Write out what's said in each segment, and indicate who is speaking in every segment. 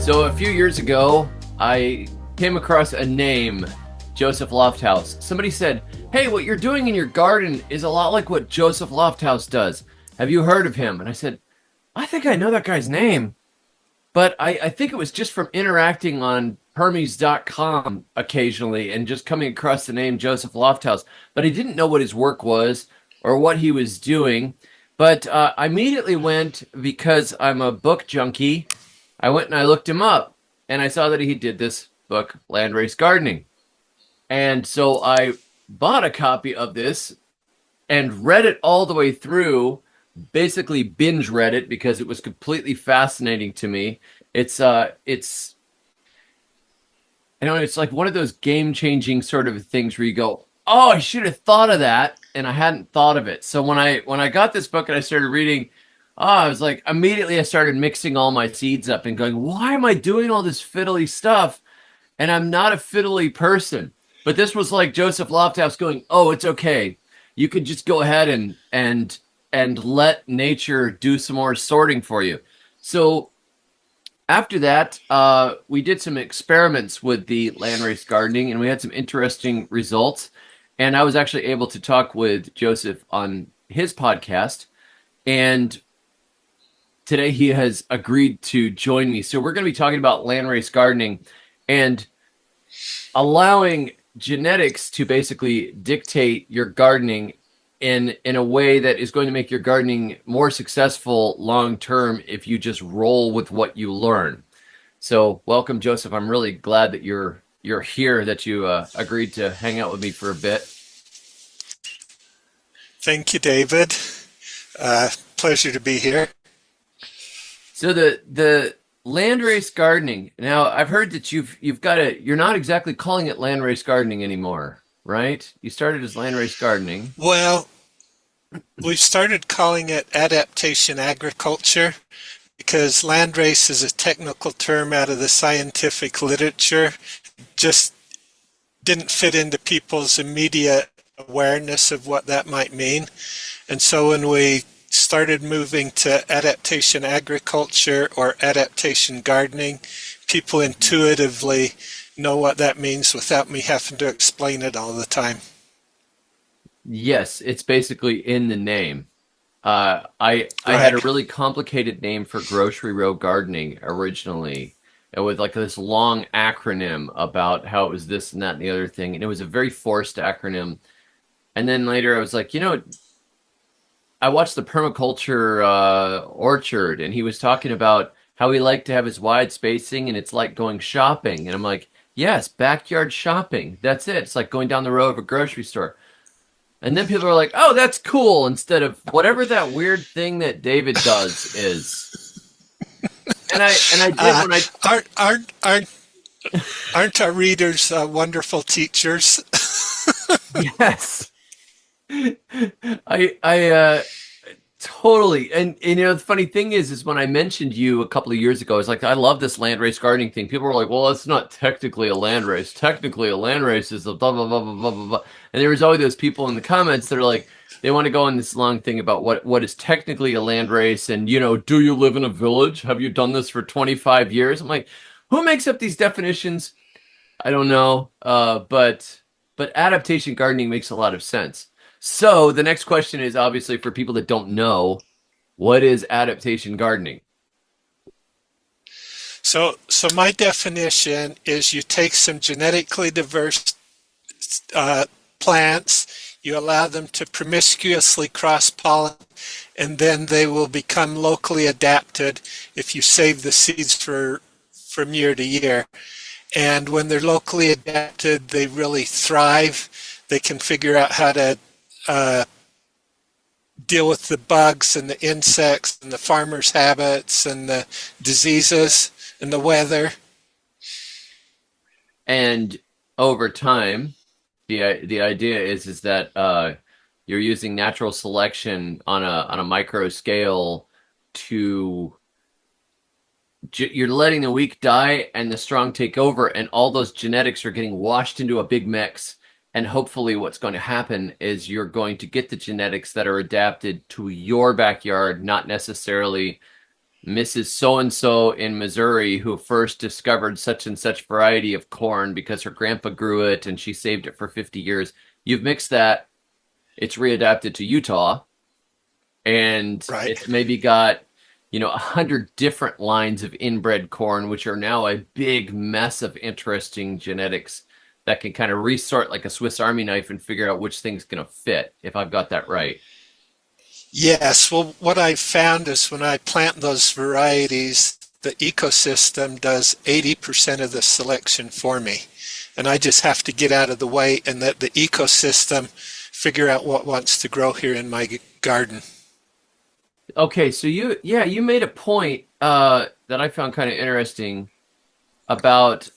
Speaker 1: So a few years ago, I came across a name, Joseph Lofthouse. Somebody said, "Hey, what you're doing in your garden is a lot like what Joseph Lofthouse does. Have you heard of him?" And I said, "I think I know that guy's name, but I think it was just from interacting on Hermes.com occasionally and just coming across the name Joseph Lofthouse. But I didn't know what his work was or what he was doing. But I immediately went, because I'm a book junkie, I went and I looked him up, and I saw that he did this book, Landrace Gardening. And so I bought a copy of this and read it all the way through, basically binge read it because it was completely fascinating to me. It's it's like one of those game-changing sort of things where you go, "Oh, I should have thought of that," and I hadn't thought of it. So when I got this book and I started reading, I was like, immediately I started mixing all my seeds up and going, "Why am I doing all this fiddly stuff?" And I'm not a fiddly person. But this was like Joseph Lofthouse going, "Oh, it's okay. You could just go ahead and let nature do some more sorting for you." So after that, we did some experiments with the landrace gardening, and we had some interesting results. And I was actually able to talk with Joseph on his podcast. And today he has agreed to join me. So we're going to be talking about landrace gardening and allowing genetics to basically dictate your gardening in a way that is going to make your gardening more successful long term if you just roll with what you learn. So welcome, Joseph. I'm really glad that you're here, that you agreed to hang out with me for a bit.
Speaker 2: Thank you, David. Pleasure to be here.
Speaker 1: So the landrace gardening. Now, I've heard that you've got you're not exactly calling it landrace gardening anymore, right? You started as landrace gardening.
Speaker 2: Well, we've started calling it adaptation agriculture because landrace is a technical term out of the scientific literature. Just didn't fit into people's immediate awareness of what that might mean. And so when we started moving to adaptation agriculture or adaptation gardening, people intuitively know what that means without me having to explain it all the time.
Speaker 1: Yes, it's basically in the name. I had a
Speaker 2: Right.
Speaker 1: really complicated name for grocery row gardening originally, and with like this long acronym about how it was this and that and the other thing, and it was a very forced acronym. And then later I was like, I watched the permaculture orchard, and he was talking about how he liked to have his wide spacing, and it's like going shopping. And I'm like, yes, backyard shopping. That's it. It's like going down the row of a grocery store. And then people are like, "Oh, that's cool," instead of whatever that weird thing that David does is. And I did when I
Speaker 2: Aren't our readers wonderful teachers?
Speaker 1: yes. I totally. And the funny thing is when I mentioned you a couple of years ago, I was like, "I love this landrace gardening thing." People were like, "Well, it's not technically a landrace. Technically, a landrace is a blah blah blah blah blah blah blah." And there was always those people in the comments that are like, they want to go on this long thing about what is technically a landrace, and do you live in a village? Have you done this for 25 years? I'm like, who makes up these definitions? I don't know. But adaptation gardening makes a lot of sense. So the next question is, obviously, for people that don't know, what is adaptation gardening?
Speaker 2: So my definition is you take some genetically diverse plants, you allow them to promiscuously cross-pollinate, and then they will become locally adapted if you save the seeds from year to year. And when they're locally adapted, they really thrive. They can figure out how to deal with the bugs and the insects and the farmers' habits and the diseases and the weather.
Speaker 1: And over time, the idea is that you're using natural selection on a micro scale to you're letting the weak die and the strong take over, and all those genetics are getting washed into a big mix. And hopefully what's going to happen is you're going to get the genetics that are adapted to your backyard, not necessarily Mrs. So and so in Missouri who first discovered such and such variety of corn because her grandpa grew it and she saved it for 50 years. You've mixed that, it's readapted to Utah, and
Speaker 2: Right.
Speaker 1: it's maybe got 100 different lines of inbred corn, which are now a big mess of interesting genetics that can kind of resort like a Swiss Army knife and figure out which thing's going to fit, if I've got that right.
Speaker 2: Yes, well, what I've found is when I plant those varieties, the ecosystem does 80% of the selection for me. And I just have to get out of the way and let the ecosystem figure out what wants to grow here in my garden.
Speaker 1: Okay, so you made a point that I found kind of interesting about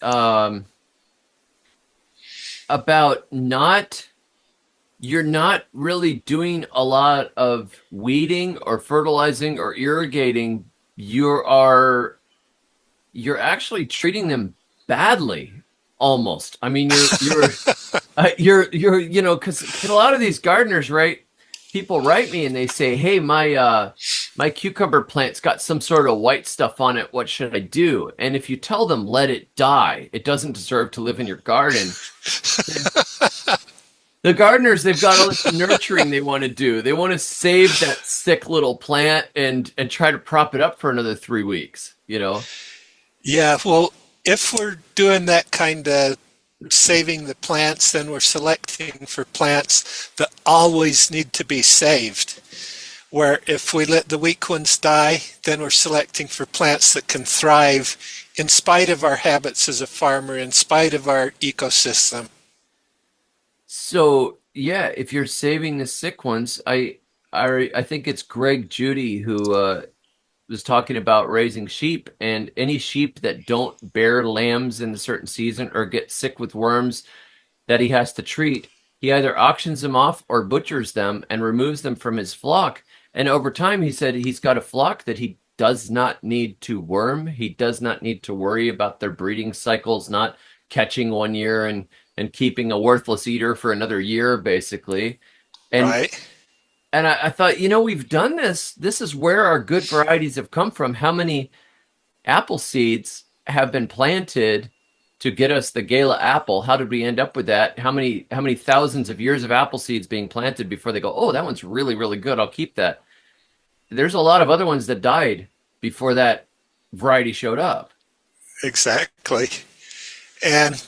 Speaker 1: about not you're not really doing a lot of weeding or fertilizing or irrigating. You are you're actually treating them badly, almost. I mean, because a lot of these gardeners, right? People write me and they say, "Hey, my cucumber plant's got some sort of white stuff on it. What should I do?" And if you tell them, "Let it die. It doesn't deserve to live in your garden," the gardeners, they've got all this nurturing they want to do. They want to save that sick little plant and try to prop it up for another 3 weeks.
Speaker 2: Yeah, well, if we're doing that kind of saving the plants, then we're selecting for plants that always need to be saved. Where if we let the weak ones die, then we're selecting for plants that can thrive in spite of our habits as a farmer, in spite of our ecosystem.
Speaker 1: So yeah, if you're saving the sick ones, I think it's Greg Judy who was talking about raising sheep, and any sheep that don't bear lambs in a certain season or get sick with worms that he has to treat, he either auctions them off or butchers them and removes them from his flock. And over time, he said he's got a flock that he does not need to worm. He does not need to worry about their breeding cycles not catching one year and keeping a worthless eater for another year, basically. And
Speaker 2: Right?
Speaker 1: I thought, we've done this. This is where our good varieties have come from. How many apple seeds have been planted to get us the Gala apple? How did we end up with that? How many thousands of years of apple seeds being planted before they go, oh, that one's really, really good. I'll keep that. There's a lot of other ones that died before that variety showed up.
Speaker 2: Exactly. And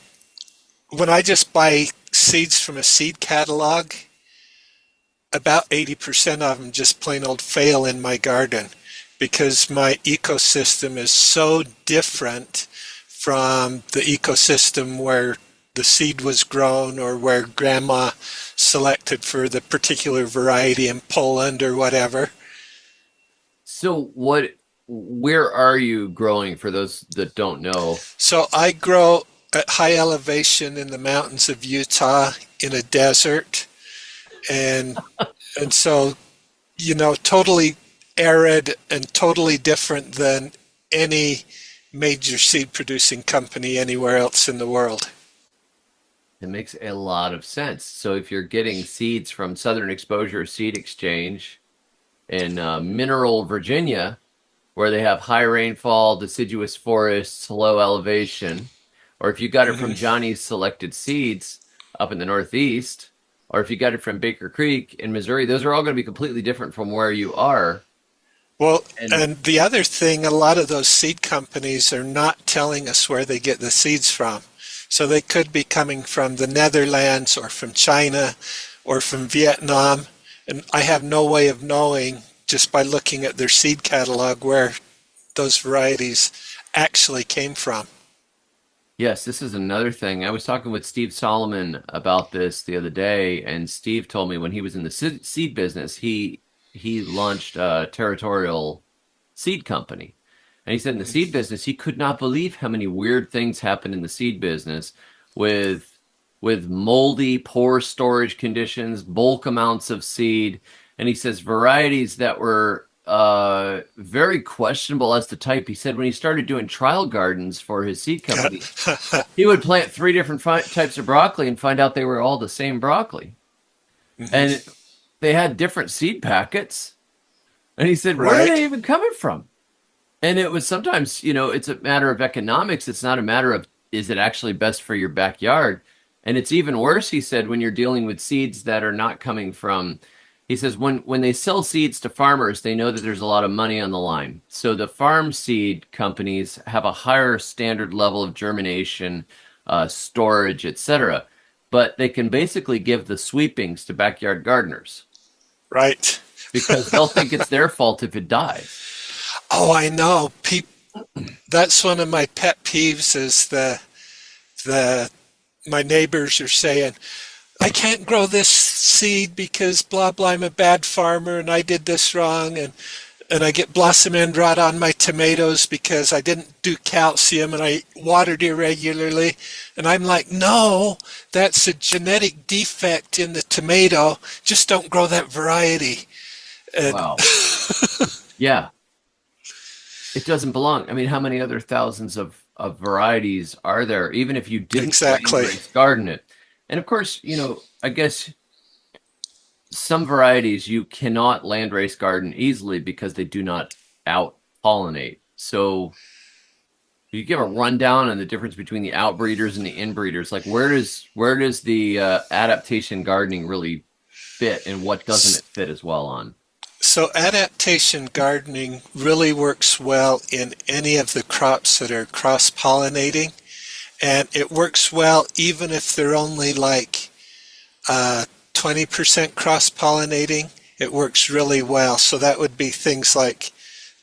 Speaker 2: when I just buy seeds from a seed catalog, about 80% of them just plain old fail in my garden because my ecosystem is so different from the ecosystem where the seed was grown or where grandma selected for the particular variety in Poland or whatever.
Speaker 1: So where are you growing for those that don't know?
Speaker 2: So I grow at high elevation in the mountains of Utah in a desert, and so totally arid and totally different than any major seed producing company anywhere else in the world.
Speaker 1: It makes a lot of sense. So if you're getting seeds from Southern Exposure Seed Exchange in Mineral, Virginia, where they have high rainfall, deciduous forests, low elevation, or if you got it from
Speaker 2: Mhm.
Speaker 1: Johnny's Selected Seeds up in the Northeast, or if you got it from Baker Creek in Missouri, those are all going to be completely different from where you are.
Speaker 2: Well,
Speaker 1: And
Speaker 2: and the other thing, a lot of those seed companies are not telling us where they get the seeds from. So they could be coming from the Netherlands or from China or from Vietnam. And I have no way of knowing just by looking at their seed catalog where those varieties actually came from.
Speaker 1: yes, this is another thing. I was talking with Steve Solomon about this the other day, and Steve told me when he was in the seed business, he launched a territorial seed company. And he said in the seed business, he could not believe how many weird things happen in the seed business with moldy, poor storage conditions, bulk amounts of seed. And he says varieties that were very questionable as to type. He said when he started doing trial gardens for his seed company, he would plant three different types of broccoli and find out they were all the same broccoli. And they had different seed packets. And he said, where are
Speaker 2: Right?
Speaker 1: they even coming from? And it was sometimes, it's a matter of economics. It's not a matter of is it actually best for your backyard. And it's even worse, he said, when you're dealing with seeds that are not coming from, he says, when they sell seeds to farmers, they know that there's a lot of money on the line. So the farm seed companies have a higher standard level of germination, storage, etc. But they can basically give the sweepings to backyard gardeners
Speaker 2: Right.
Speaker 1: because they'll think it's their fault if it dies.
Speaker 2: Oh, I know. That's one of my pet peeves is the my neighbors are saying, I can't grow this seed because blah blah, I'm a bad farmer and I did this wrong, and I get blossom end rot on my tomatoes because I didn't do calcium and I watered irregularly. And I'm like, no, that's a genetic defect in the tomato. Just don't grow that variety. And
Speaker 1: Wow. Yeah. It doesn't belong. I mean, how many other thousands of varieties are there, even if you didn't
Speaker 2: exactly.
Speaker 1: raise garden it? And of course, I guess some varieties you cannot landrace garden easily because they do not out pollinate. So you give a rundown on the difference between the outbreeders and the inbreeders. Like where does the adaptation gardening really fit, and what doesn't it fit as well on?
Speaker 2: So adaptation gardening really works well in any of the crops that are cross-pollinating, and it works well even if they're only like 20% cross-pollinating. It works really well. So that would be things like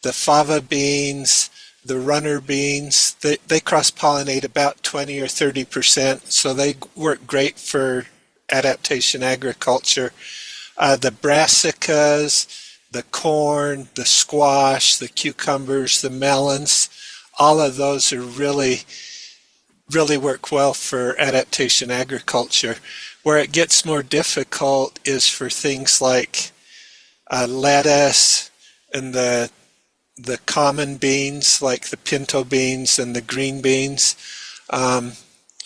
Speaker 2: the fava beans, the runner beans. They cross-pollinate about 20 or 30%, so they work great for adaptation agriculture. The brassicas, the corn, the squash, the cucumbers, the melons, all of those are really work well for adaptation agriculture. Where it gets more difficult is for things like lettuce and the common beans like the pinto beans and the green beans.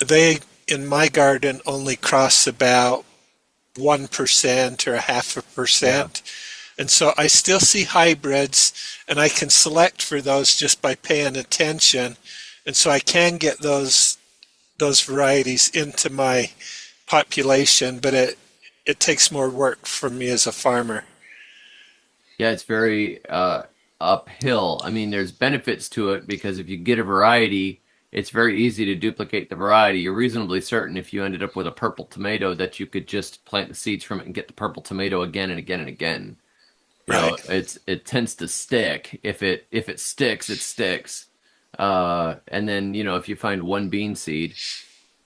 Speaker 2: They in my garden only cross about 1% or a half a
Speaker 1: Yeah.
Speaker 2: percent. And so I still see hybrids, and I can select for those just by paying attention. And so I can get those varieties into my population, but it takes more work for me as a farmer.
Speaker 1: Yeah, it's very uphill. I mean, there's benefits to it because if you get a variety, it's very easy to duplicate the variety. You're reasonably certain if you ended up with a purple tomato that you could just plant the seeds from it and get the purple tomato again and again and again.
Speaker 2: Right.
Speaker 1: It tends to stick. If it sticks, it sticks. And then, if you find one bean seed,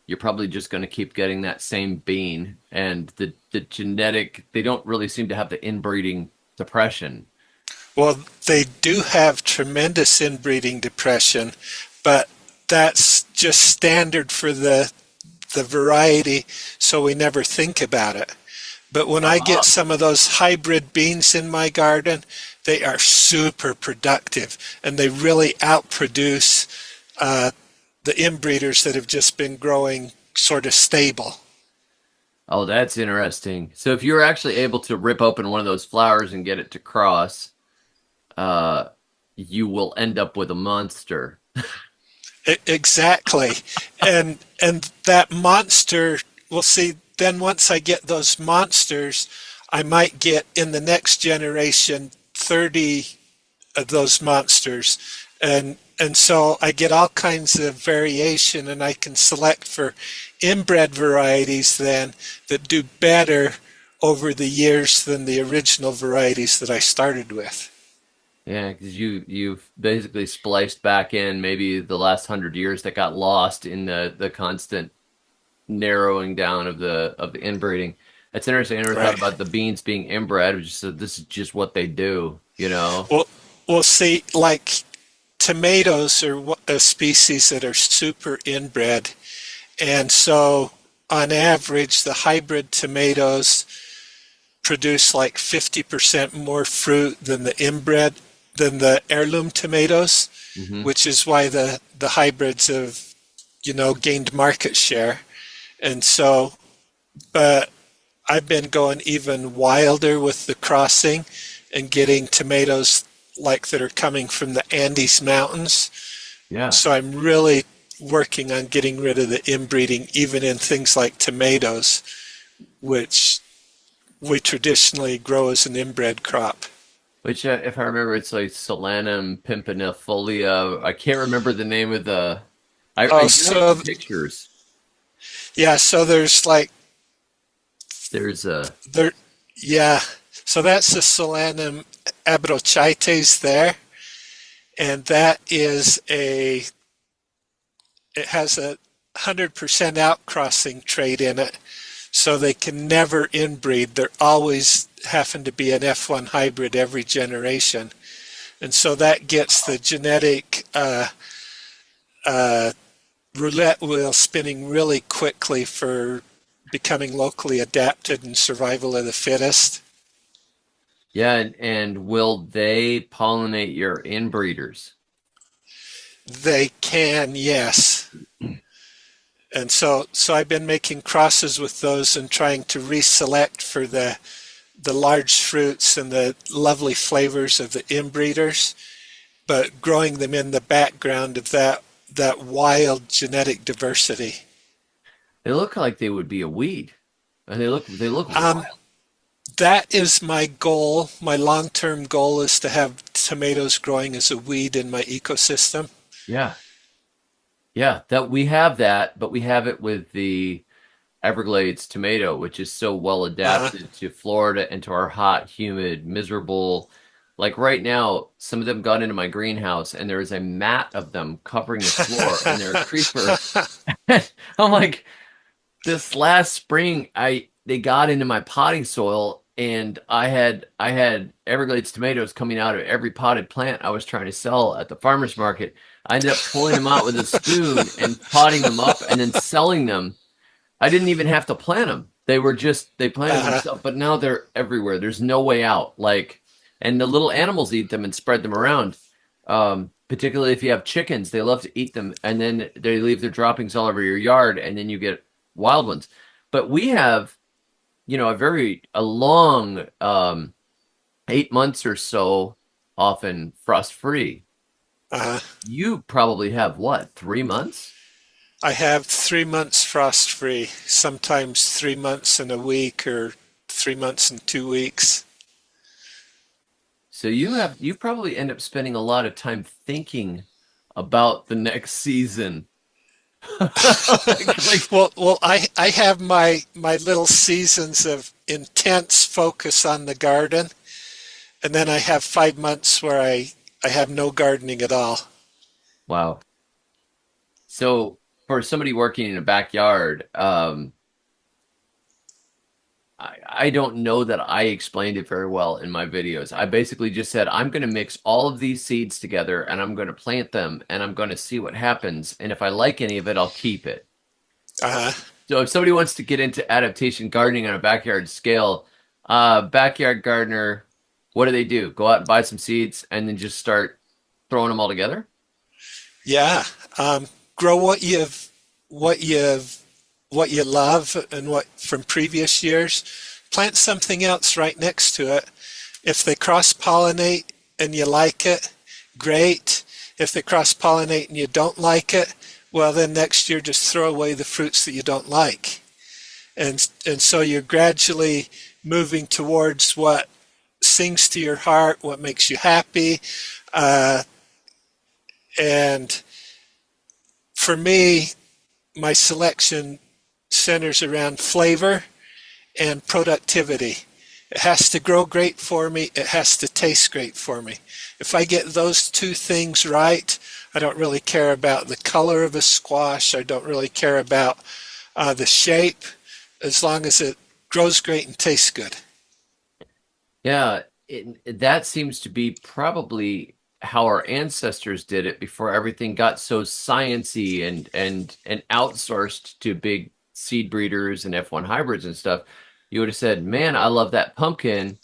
Speaker 1: you're probably just going to keep getting that same bean. And the genetic, they don't really seem to have the inbreeding depression.
Speaker 2: Well, they do have tremendous inbreeding depression, but that's just standard for the variety, so we never think about it. But when I get
Speaker 1: Uh-huh.
Speaker 2: some of those hybrid beans in my garden, they are super productive and they really outproduce the inbreeders that have just been growing sort of stable.
Speaker 1: Oh, that's interesting. So if you were actually able to rip open one of those flowers and get it to cross, uh, you will end up with a monster.
Speaker 2: Exactly. And that monster, we'll see, then once I get those monsters, I might get in the next generation 30 of those monsters. And so I get all kinds of variation and I can select for inbred varieties then that do better over the years than the original varieties that I started with.
Speaker 1: Yeah, because you've basically spliced back in maybe the last 100 years that got lost in the constant narrowing down of the inbreeding. That's interesting. I never thought
Speaker 2: Right.
Speaker 1: about the beans being inbred. I just said this is just what they do, you know?
Speaker 2: Well, we'll see, like tomatoes are a species that are super inbred. And so on average, the hybrid tomatoes produce like 50% more fruit than the inbred, than the heirloom tomatoes,
Speaker 1: Hmm.
Speaker 2: which is why the hybrids have, gained market share. And so, but I've been going even wilder with the crossing and getting tomatoes like that are coming from the Andes Mountains.
Speaker 1: Yeah.
Speaker 2: So I'm really working on getting rid of the inbreeding, even in things like tomatoes, which we traditionally grow as an inbred crop.
Speaker 1: Which, if I remember, it's like Solanum pimpinifolia. I can't remember the name of the. I
Speaker 2: Oh,
Speaker 1: do have some
Speaker 2: so
Speaker 1: pictures.
Speaker 2: yeah, so there's like
Speaker 1: There's a.
Speaker 2: there, yeah. So that's the Solanum abrochites there, and that is a it has a 100% outcrossing trait in it, so they can never inbreed. They're always having to be an F1 hybrid every generation, and so that gets the genetic uh, roulette wheel spinning really quickly for becoming locally adapted and survival of the fittest.
Speaker 1: Yeah, and will they pollinate your inbreeders?
Speaker 2: They can, yes. And so I've been making crosses with those and trying to reselect for the large fruits and the lovely flavors of the inbreeders, but growing them in the background of that wild genetic diversity.
Speaker 1: They look like they would be a weed, and they look
Speaker 2: Um,
Speaker 1: wild.
Speaker 2: that is my goal. My long-term goal is to have tomatoes growing as a weed in my ecosystem.
Speaker 1: Yeah, yeah. That we have that, but we have it with the Everglades tomato, which is so well
Speaker 2: Uh,
Speaker 1: adapted to Florida and to our hot, humid, miserable. Like right now, some of them got into my greenhouse, and there is a mat of them covering the floor, and they're a creeper. I'm like, this last spring, I they got into my potting soil, and I had Everglades tomatoes coming out of every potted plant I was trying to sell at the farmers market. I ended up pulling them out with a spoon and potting them up, and then selling them. I didn't even have to plant them. They planted
Speaker 2: uh,
Speaker 1: themselves, but now they're everywhere. There's no way out. Like, and the little animals eat them and spread them around. Particularly if you have chickens, they love to eat them, and then they leave their droppings all over your yard, and then you get wild ones. But we have, a long, 8 months or so, often frost free.
Speaker 2: uh,
Speaker 1: You probably have what, 3 months?
Speaker 2: I have 3 months frost free, sometimes 3 months and a week or 3 months and 2 weeks.
Speaker 1: So you probably end up spending a lot of time thinking about the next season. like,
Speaker 2: Well, I have my little seasons of intense focus on the garden, and then I have 5 months where I have no gardening at all.
Speaker 1: wow. So for somebody working in a backyard, I don't know that I explained it very well in my videos. I basically just said, I'm going to mix all of these seeds together and I'm going to plant them and I'm going to see what happens. And if I like any of it, I'll keep it.
Speaker 2: Uh,
Speaker 1: So if somebody wants to get into adaptation gardening on a backyard scale, backyard gardener, what do they do? Go out and buy some seeds and then just start throwing them all together?
Speaker 2: yeah, grow what you've what you love and what from previous years. Plant something else right next to it. If they cross pollinate and you like it, great. If they cross pollinate and you don't like it, well then next year just throw away the fruits that you don't like. And so you're gradually moving towards what sings to your heart, what makes you happy. Uh, and for me, my selection centers around flavor and productivity. It has to grow great for me. It has to taste great for me. If I get those two things right, I don't really care about the color of a squash. I don't really care about the shape, as long as it grows great and tastes good.
Speaker 1: Yeah, that seems to be probably how our ancestors did it before everything got so sciency and outsourced to big seed breeders and F1 hybrids and stuff. You would have said, "Man, I love that pumpkin,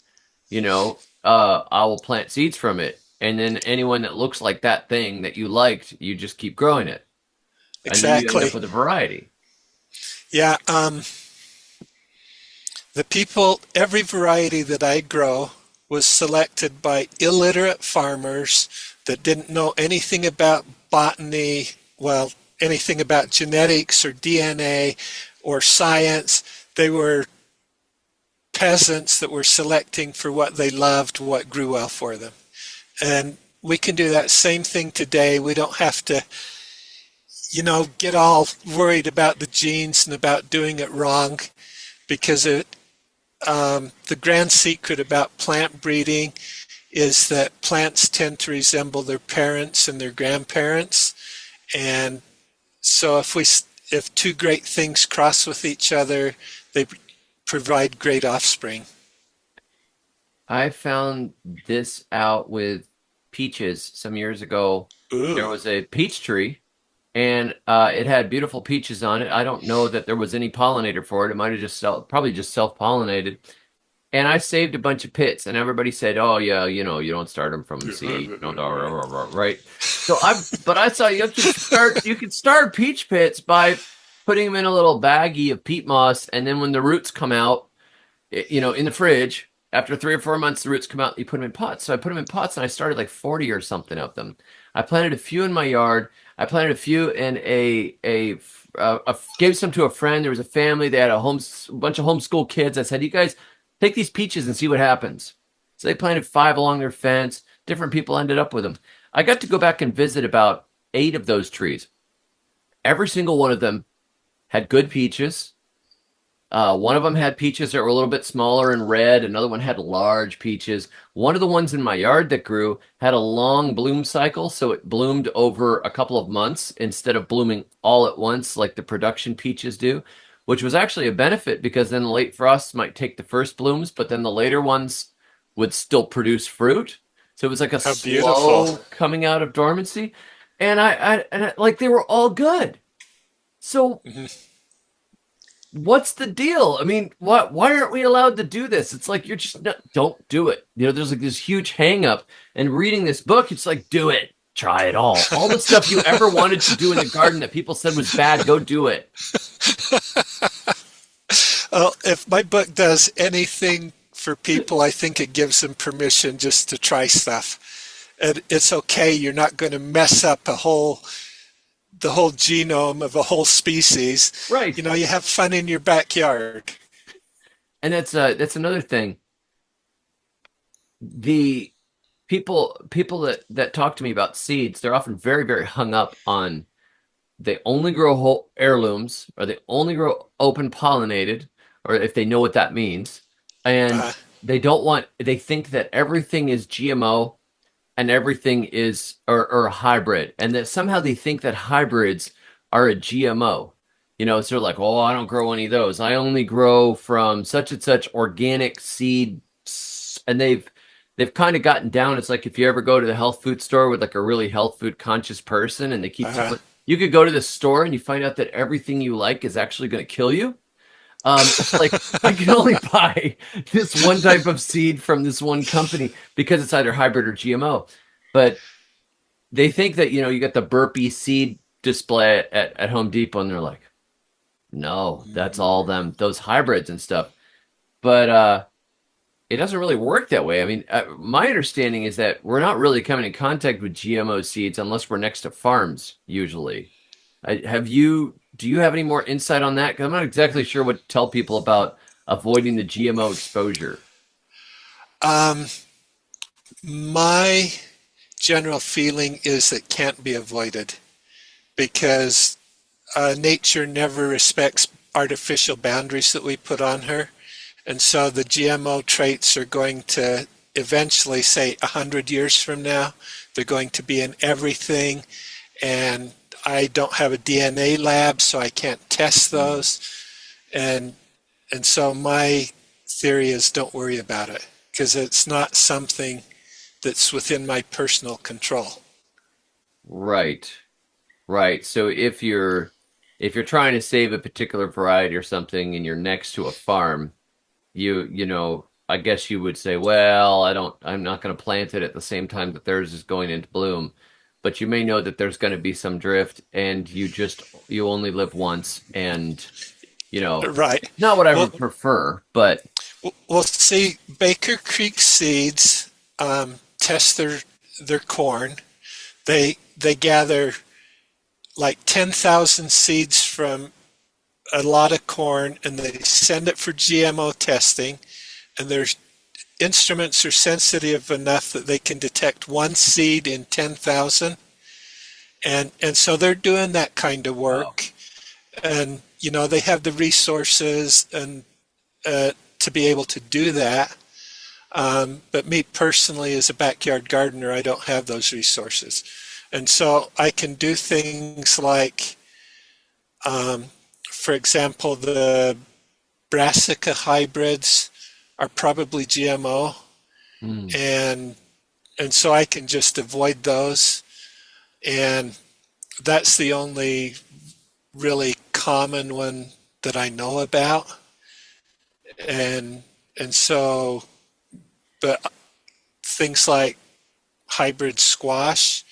Speaker 1: I will plant seeds from it." And then anyone that looks like that thing that you liked, you just keep growing it. And then you end
Speaker 2: Exactly.
Speaker 1: up with a variety.
Speaker 2: Yeah. The people, every variety that I grow was selected by illiterate farmers that didn't know anything about botany, well, anything about genetics or DNA or science. They were peasants that were selecting for what they loved, what grew well for them. And we can do that same thing today. We don't have to, get all worried about the genes and about doing it wrong, because the grand secret about plant breeding is that plants tend to resemble their parents and their grandparents. And so if two great things cross with each other, they provide great offspring.
Speaker 1: I found this out with peaches some years ago. There
Speaker 2: Ooh.
Speaker 1: was a peach tree, and it had beautiful peaches on it. I don't know that there was any pollinator for it. It might have probably just self-pollinated. And I saved a bunch of pits, and everybody said, "Oh yeah, you don't start them from seed, you don't, right?" But I saw you could start peach pits by putting them in a little baggie of peat moss, and then when the roots come out, in the fridge, after 3 or 4 months, the roots come out. You put them in pots. So I put them in pots, and I started like 40 or something of them. I planted a few in my yard. I planted a few in gave some to a friend. There was a family. They had a bunch of homeschool kids. I said, "You guys take these peaches and see what happens." So they planted 5 along their fence. Different people ended up with them. I got to go back and visit about 8 of those trees. Every single one of them had good peaches. One of them had peaches that were a little bit smaller and red. Another one had large peaches. One of the ones in my yard that grew had a long bloom cycle, so it bloomed over a couple of months instead of blooming all at once like the production peaches do, which was actually a benefit because then late frosts might take the first blooms, but then the later ones would still produce fruit. So it was like a
Speaker 2: How beautiful.
Speaker 1: slow coming out of dormancy. Like they were all good. So
Speaker 2: Mhm.
Speaker 1: what's the deal? I mean, why aren't we allowed to do this? It's like you're just not, don't do it. There's like this huge hang up. And reading this book, it's like, do it. Try it all. All the stuff you ever wanted to do in the garden that people said was bad, go do it.
Speaker 2: Well, if my book does anything for people, I think it gives them permission just to try stuff. And it's okay. You're not going to mess up the whole genome of a whole species.
Speaker 1: Right.
Speaker 2: You have fun in your backyard.
Speaker 1: And that's another thing. The people that talk to me about seeds, they're often very, very hung up on they only grow whole heirlooms, or they only grow open pollinated, or if they know what that means. And
Speaker 2: Uh,
Speaker 1: they think that everything is GMO and everything is or a hybrid, and that somehow they think that hybrids are a GMO. So they're like, "Oh, I don't grow any of those. I only grow from such and such organic seed." And they've kind of gotten down. It's like if you ever go to the health food store with like a really health food conscious person, and they keep
Speaker 2: uh,
Speaker 1: telling you could go to the store and you find out that everything you like is actually going to kill you. It's like I can only buy this one type of seed from this one company because it's either hybrid or GMO. But they think that you get the burpee seed display at Home Depot, and they're like, no, that's all those hybrids and stuff. But it doesn't really work that way. I mean, my understanding is that we're not really coming in contact with GMO seeds unless we're next to farms, usually. Do you have any more insight on that? Because I'm not exactly sure what to tell people about avoiding the GMO exposure.
Speaker 2: um, my general feeling is it can't be avoided because nature never respects artificial boundaries that we put on her. And so the GMO traits are going to eventually, say, 100 years from now, they're going to be in everything. And I don't have a DNA lab, so I can't test those. And so my theory is don't worry about it because it's not something that's within my personal control.
Speaker 1: Right. Right. So if you're trying to save a particular variety or something and you're next to a farm, I guess you would say, well, I'm not going to plant it at the same time that theirs is going into bloom. But you may know that there's going to be some drift and you only live once, and
Speaker 2: Right.
Speaker 1: not what I
Speaker 2: Well,
Speaker 1: would prefer, but
Speaker 2: well, see, Baker Creek seeds, test their corn. They gather like 10,000 seeds from a lot of corn, and they send it for GMO testing. And their instruments are sensitive enough that they can detect one seed in 10,000. And so they're doing that kind of
Speaker 1: Wow.
Speaker 2: work. And they have the resources and to be able to do that. But me personally, as a backyard gardener, I don't have those resources. And so I can do things like, for example, the brassica hybrids are probably GMO,
Speaker 1: Mm.
Speaker 2: and so I can just avoid those. And that's the only really common one that I know about. And so, but things like hybrid squash,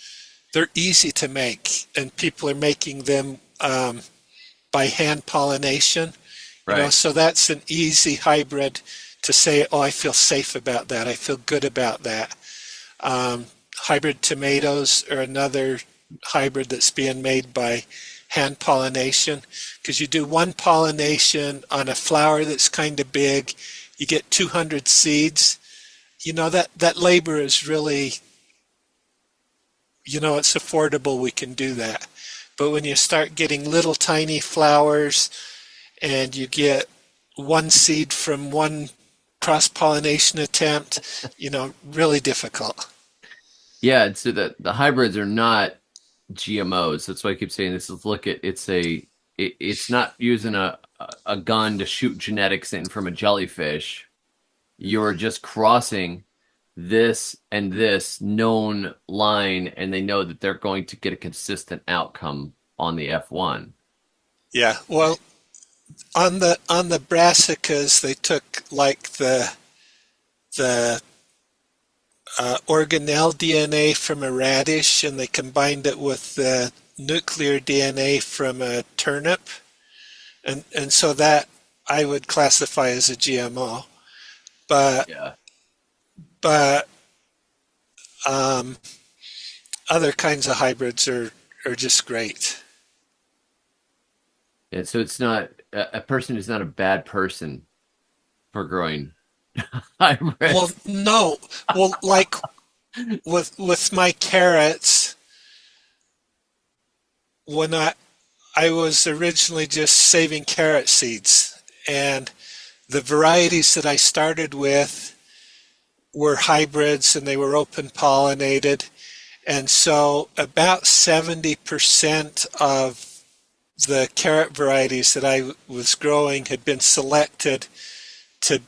Speaker 2: they're easy to make, and people are making them by hand pollination.
Speaker 1: Right.
Speaker 2: So that's an easy hybrid to say, oh, I feel safe about that. I feel good about that. Hybrid tomatoes are another hybrid that's being made by hand pollination, because you do one pollination on a flower that's kind of big, you get 200 seeds. That labor is really, it's affordable. We can do that. But when you start getting little tiny flowers and you get one seed from one cross-pollination attempt, really difficult.
Speaker 1: Yeah, so the hybrids are not GMOs. That's why I keep saying this is look at it's not using a gun to shoot genetics in from a jellyfish. You're just crossing this and this known line, and they know that they're going to get a consistent outcome on the F1.
Speaker 2: Yeah, well, on the brassicas, they took like the organelle DNA from a radish, and they combined it with the nuclear DNA from a turnip, and so that I would classify as a GMO. But
Speaker 1: Yeah.
Speaker 2: but um, other kinds of hybrids are just great.
Speaker 1: And so it's not a person is not a bad person for growing
Speaker 2: Well,
Speaker 1: hybrids.
Speaker 2: no, well, like with my carrots, when I was originally just saving carrot seeds, and the varieties that I started with were hybrids and they were open pollinated. And so about 70% of the carrot varieties that I was growing had been selected to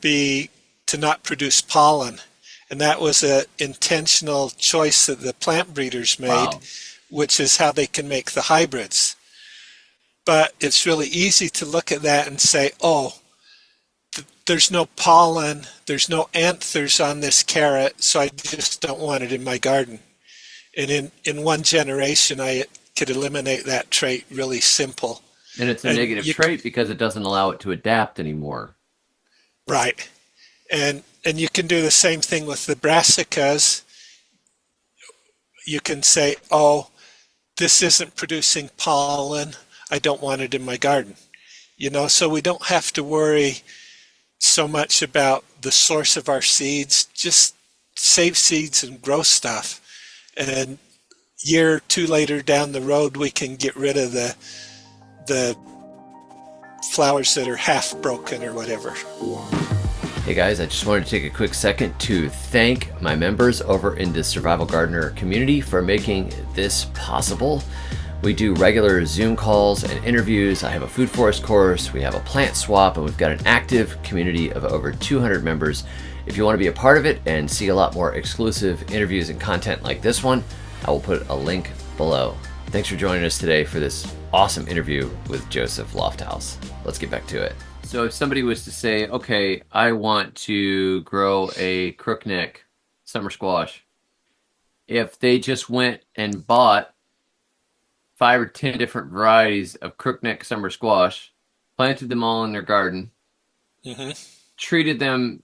Speaker 2: not produce pollen. And that was an intentional choice that the plant breeders made,
Speaker 1: Wow.
Speaker 2: which is how they can make the hybrids. But it's really easy to look at that and say, oh, there's no pollen, there's no anthers on this carrot, so I just don't want it in my garden. And in one generation, I could eliminate that trait really simple.
Speaker 1: And it's a
Speaker 2: And
Speaker 1: negative trait because it doesn't allow it to adapt anymore.
Speaker 2: right. And you can do the same thing with the brassicas. You can say, oh, this isn't producing pollen. I don't want it in my garden. So we don't have to worry so much about the source of our seeds. Just save seeds and grow stuff. And year or two later down the road, we can get rid of the flowers that are half broken or whatever.
Speaker 1: Hey guys, I just wanted to take a quick second to thank my members over in the Survival Gardener community for making this possible. We do regular Zoom calls and interviews. I have a food forest course, we have a plant swap, and we've got an active community of over 200 members. If you want to be a part of it and see a lot more exclusive interviews and content like this one, I will put a link below. Thanks for joining us today for this awesome interview with Joseph Lofthouse. Let's get back to it. So if somebody was to say, okay, I want to grow a crookneck summer squash, if they just went and bought 5 or 10 different varieties of crookneck summer squash, planted them all in their garden,
Speaker 2: Hmm.
Speaker 1: treated them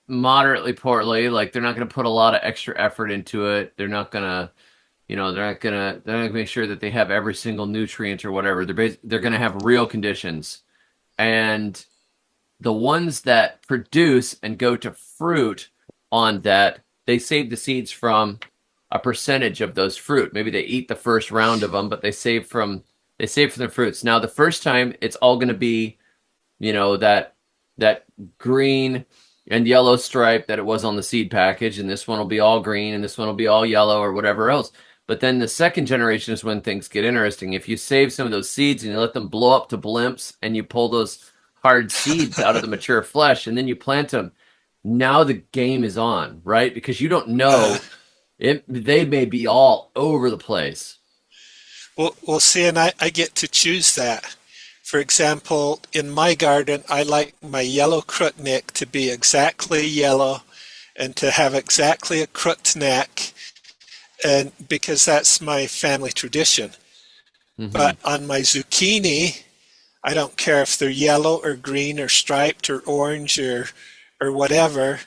Speaker 1: moderately poorly. Like they're not going to put a lot of extra effort into it. They're not gonna make sure that they have every single nutrient or whatever. They're going to have real conditions. And the ones that produce and go to fruit on that, they save the seeds from a percentage of those fruit. Maybe they eat the first round of them, but they save from the fruits. Now the first time it's all going to be, that green and yellow stripe that it was on the seed package, and this one will be all green and this one will be all yellow or whatever else. But then the second generation is when things get interesting. If you save some of those seeds and you let them blow up to blimps and you pull those hard seeds out of the mature flesh and then you plant them, now the game is on, right? Because you don't
Speaker 2: Uh,
Speaker 1: know they may be all over the place.
Speaker 2: well, see, and I get to choose that. For example, in my garden, I like my yellow crookneck to be exactly yellow and to have exactly a crooked neck, and because that's my family tradition.
Speaker 1: Hmm.
Speaker 2: But on my zucchini, I don't care if they're yellow or green or striped or orange or whatever.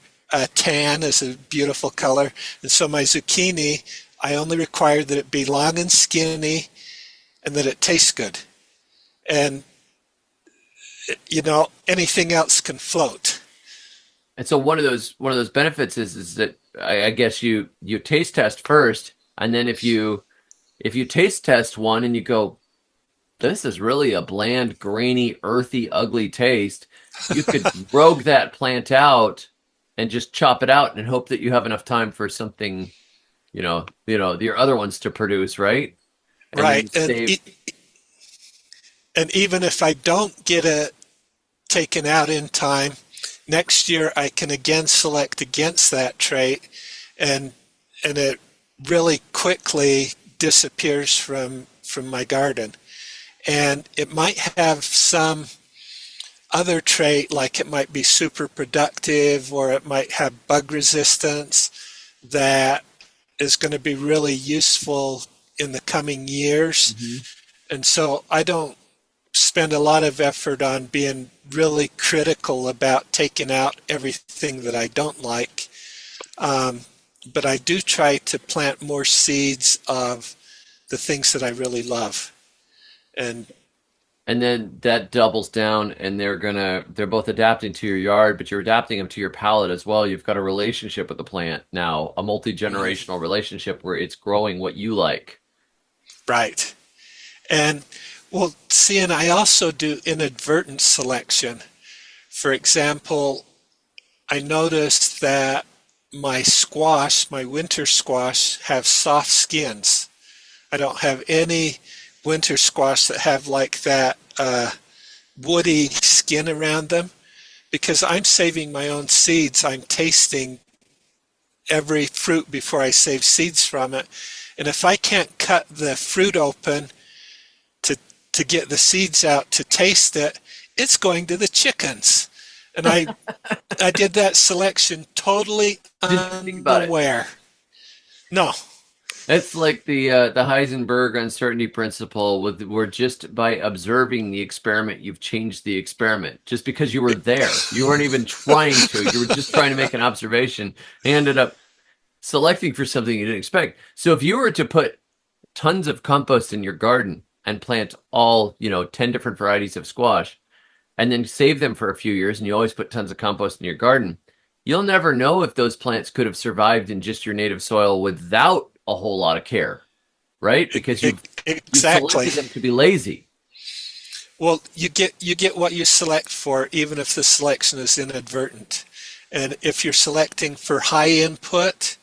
Speaker 2: Tan is a beautiful color, and so my zucchini, I only require that it be long and skinny and that it tastes good. And anything else can float.
Speaker 1: And so one of those benefits is that I guess you taste test first, and then if you taste test one and you go, this is really a bland, grainy, earthy, ugly taste, you could rogue that plant out and just chop it out and hope that you have enough time for something, your other ones to produce, right? And then
Speaker 2: Right.
Speaker 1: you save.
Speaker 2: And even if I don't get it taken out in time, next year I can again select against that trait, and it really quickly disappears from my garden. And it might have some other trait, like it might be super productive or it might have bug resistance that is going to be really useful in the coming years.
Speaker 1: Mhm.
Speaker 2: And so I don't spend a lot of effort on being really critical about taking out everything that I don't like. Um, but I do try to plant more seeds of the things that I really love. And
Speaker 1: And then that doubles down, and they're both adapting to your yard, but you're adapting them to your palate as well. You've got a relationship with the plant now, a
Speaker 2: mhm,
Speaker 1: multi-generational relationship where it's growing what you like.
Speaker 2: right. And well, see, and I also do inadvertent selection. For example, I noticed that my winter squash, have soft skins. I don't have any winter squash that have like that woody skin around them because I'm saving my own seeds. I'm tasting every fruit before I save seeds from it. And if I can't cut the fruit open to to get the seeds out to taste it, it's going to the chickens. And I did that selection totally
Speaker 1: Didn't think about it.
Speaker 2: unaware. No,
Speaker 1: It's like the Heisenberg uncertainty principle with where just by observing the experiment, you've changed the experiment. Just because you were there. You weren't even trying to. You were just trying to make an observation and ended up selecting for something you didn't expect. So if you were to put tons of compost in your garden and plant all, 10 different varieties of squash and then save them for a few years and you always put tons of compost in your garden, you'll never know if those plants could have survived in just your native soil without a whole lot of care, right? Because you've
Speaker 2: exactly.
Speaker 1: selected them to be lazy.
Speaker 2: Well, you get what you select for, even if the selection is inadvertent. And if you're selecting for high input,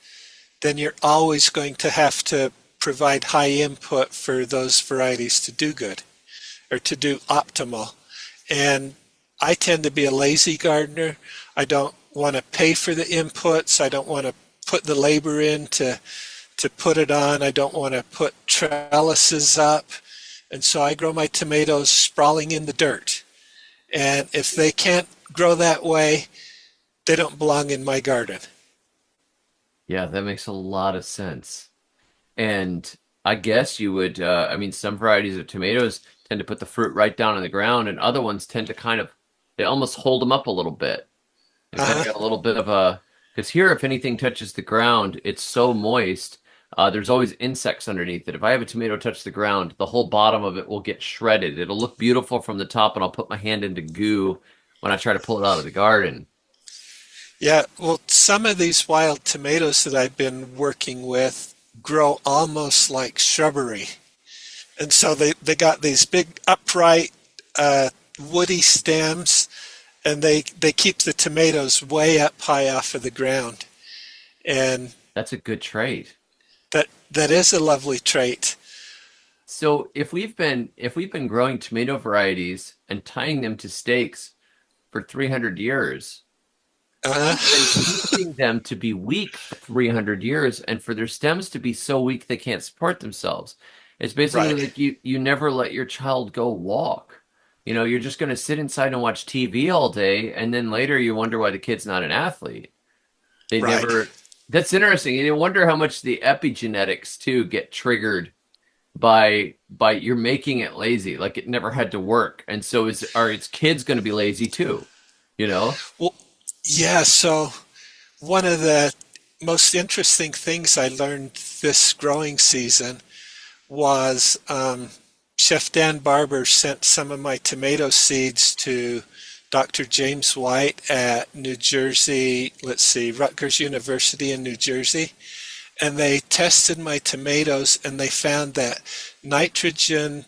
Speaker 2: then you're always going to have to provide high input for those varieties to do good or to do optimal. And I tend to be a lazy gardener. I don't want to pay for the inputs. I don't want to put the labor in to put it on. I don't want to put trellises up. And so I grow my tomatoes sprawling in the dirt. And if they can't grow that way, they don't belong in my garden.
Speaker 1: Yeah, that makes a lot of sense. And I guess you would, I mean, some varieties of tomatoes tend to put the fruit right down on the ground, and other ones tend to they almost hold them up a little bit. They kind of
Speaker 2: Uh-huh.
Speaker 1: got a little bit of a, because here, if anything touches the ground, it's so moist. There's always insects underneath it. If I have a tomato touch the ground, the whole bottom of it will get shredded. It'll look beautiful from the top, and I'll put my hand into goo when I try to pull it out of the garden.
Speaker 2: Yeah, well, some of these wild tomatoes that I've been working with grow almost like shrubbery. And so they got these big upright woody stems, and they keep the tomatoes way up high off of the ground. And
Speaker 1: That's a good trait.
Speaker 2: that is a lovely trait.
Speaker 1: So if we've been growing tomato varieties and tying them to stakes for 300 years,
Speaker 2: Uh,
Speaker 1: we've been teaching them to be weak for 300 years and for their stems to be so weak they can't support themselves. It's basically
Speaker 2: right,
Speaker 1: like you never let your child go walk. You're just going to sit inside and watch TV all day, and then later you wonder why the kid's not an athlete. They
Speaker 2: right.
Speaker 1: never. That's interesting. And you wonder how much the epigenetics too get triggered by you're making it lazy, like it never had to work. And so are its kids going to be lazy too? You know?
Speaker 2: Well, yeah, so one of the most interesting things I learned this growing season was Chef Dan Barber sent some of my tomato seeds to Dr. James White at New Jersey, let's see, Rutgers University in New Jersey. And they tested my tomatoes and they found that nitrogen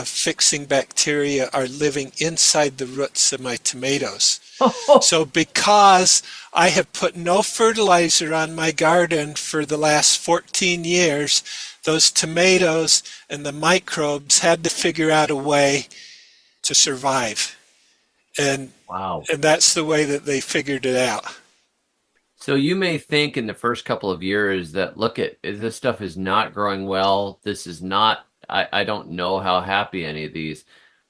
Speaker 2: fixing bacteria are living inside the roots of my tomatoes. So because I have put no fertilizer on my garden for the last 14 years, those tomatoes and the microbes had to figure out a way to survive. And
Speaker 1: Wow.
Speaker 2: and that's the way that they figured it out.
Speaker 1: So you may think in the first couple of years that look at this stuff is not growing well. This is not. I don't know how happy any of these,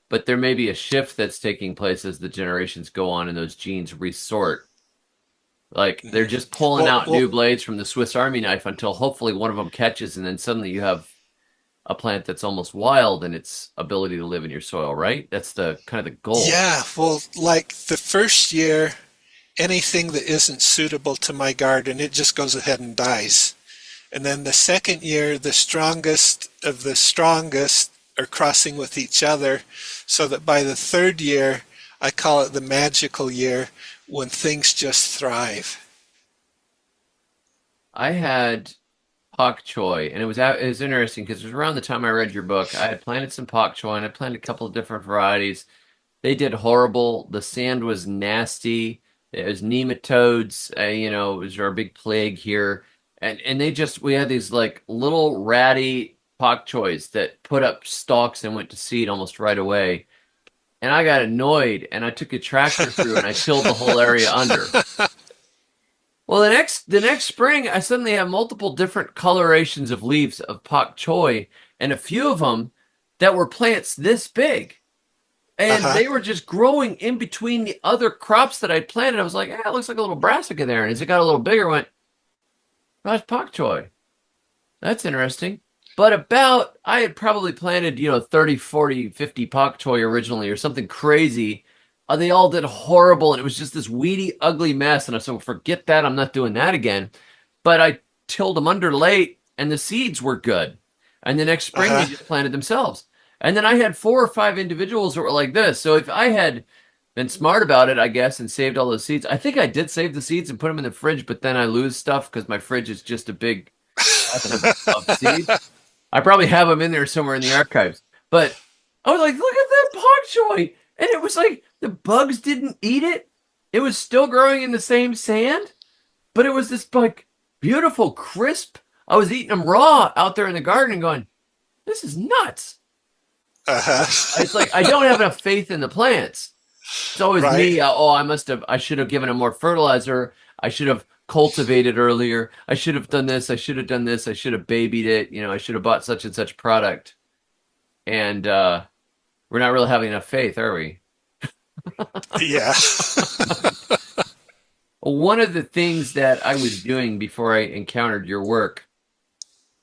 Speaker 1: but there may be a shift that's taking place as the generations go on and those genes resort. Like they're just pulling
Speaker 2: Well,
Speaker 1: out
Speaker 2: well,
Speaker 1: new blades from the Swiss Army knife until hopefully one of them catches, and then suddenly you have a plant that's almost wild in its ability to live in your soil, right? That's the kind of the goal.
Speaker 2: yeah, well, like the first year, anything that isn't suitable to my garden, it just goes ahead and dies. And then the second year, the strongest of the strongest are crossing with each other, so that by the third year, I call it the magical year when things just thrive.
Speaker 1: I had pak choi, and it was interesting because it was around the time I read your book. I had planted some pak choi, and I planted a couple of different varieties. They did horrible. The sand was nasty. It was nematodes. It was our big plague here, and we had these like little ratty pak choys that put up stalks and went to seed almost right away. And I got annoyed, and I took a tractor through and I tilled the whole area under. Well, the next spring, I suddenly have multiple different colorations of leaves of pak choi, and a few of them that were plants this big. And
Speaker 2: Uh-huh.
Speaker 1: they were just growing in between the other crops that I planted. I was like, it looks like a little brassica there. And as it got a little bigger, I went, oh, that's pak choi. That's interesting. But I had probably planted, 30, 40, 50 pak choi originally or something crazy. They all did horrible. And it was just this weedy, ugly mess. And I said, well, forget that. I'm not doing that again. But I tilled them under late and the seeds were good. And the next spring, they
Speaker 2: Uh-huh.
Speaker 1: just planted themselves. And then I had 4 or 5 individuals that were like this. So if I had been smart about it, I guess, and saved all those seeds, I think I did save the seeds and put them in the fridge, but then I lose stuff because my fridge is just a big bath of seeds. I probably have them in there somewhere in the archives. But I was like, look at that pak choi. And it was like the bugs didn't eat it. It was still growing in the same sand, but it was this like beautiful, crisp. I was eating them raw out there in the garden and going, this is nuts.
Speaker 2: Uh-huh.
Speaker 1: It's like I don't have enough faith in the plants. It's always
Speaker 2: Right.
Speaker 1: me. I should have given them more fertilizer. I should have cultivated earlier. I should have done this. I should have done this. I should have babied it. I should have bought such and such product. And we're not really having enough faith, are we?
Speaker 2: Yeah.
Speaker 1: One of the things that I was doing before I encountered your work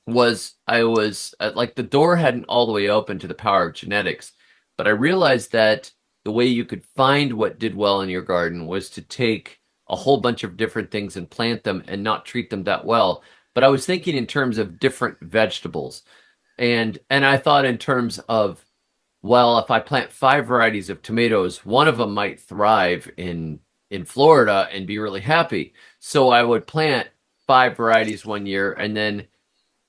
Speaker 1: was I was like the door hadn't all the way open to the power of genetics, but I realized that the way you could find what did well in your garden was to take a whole bunch of different things and plant them and not treat them that well. But I was thinking in terms of different vegetables. And I thought in terms of, well, if I plant 5 varieties of tomatoes, one of them might thrive in Florida and be really happy. So I would plant 5 varieties one year, and then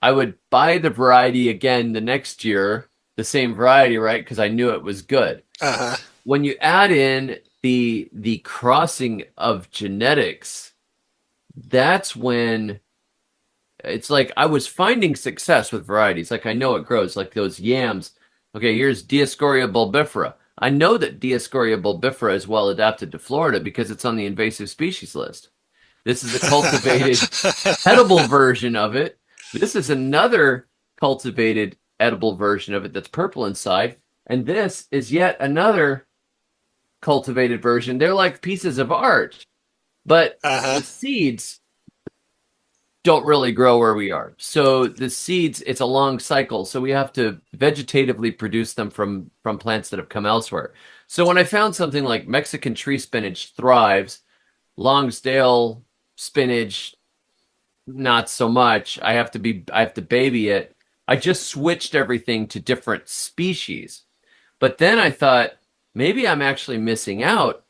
Speaker 1: I would buy the variety again the next year, the same variety, right? Because I knew it was good.
Speaker 2: Uh-huh.
Speaker 1: When you add in the crossing of genetics, that's when it's like I was finding success with varieties. Like I know it grows, like those yams. Okay, here's Dioscorea bulbifera. I know that Dioscorea bulbifera is well adapted to Florida because it's on the invasive species list. This is a cultivated edible version of it. This is another cultivated edible version of it that's purple inside. And this is yet another cultivated version. They're like pieces of art, but
Speaker 2: Uh-huh.
Speaker 1: the seeds don't really grow where we are. So the seeds, it's a long cycle. So we have to vegetatively produce them from plants that have come elsewhere. So when I found something like Mexican tree spinach thrives, Longsdale spinach not so much. I have to baby it. I just switched everything to different species. But then I thought maybe I'm actually missing out.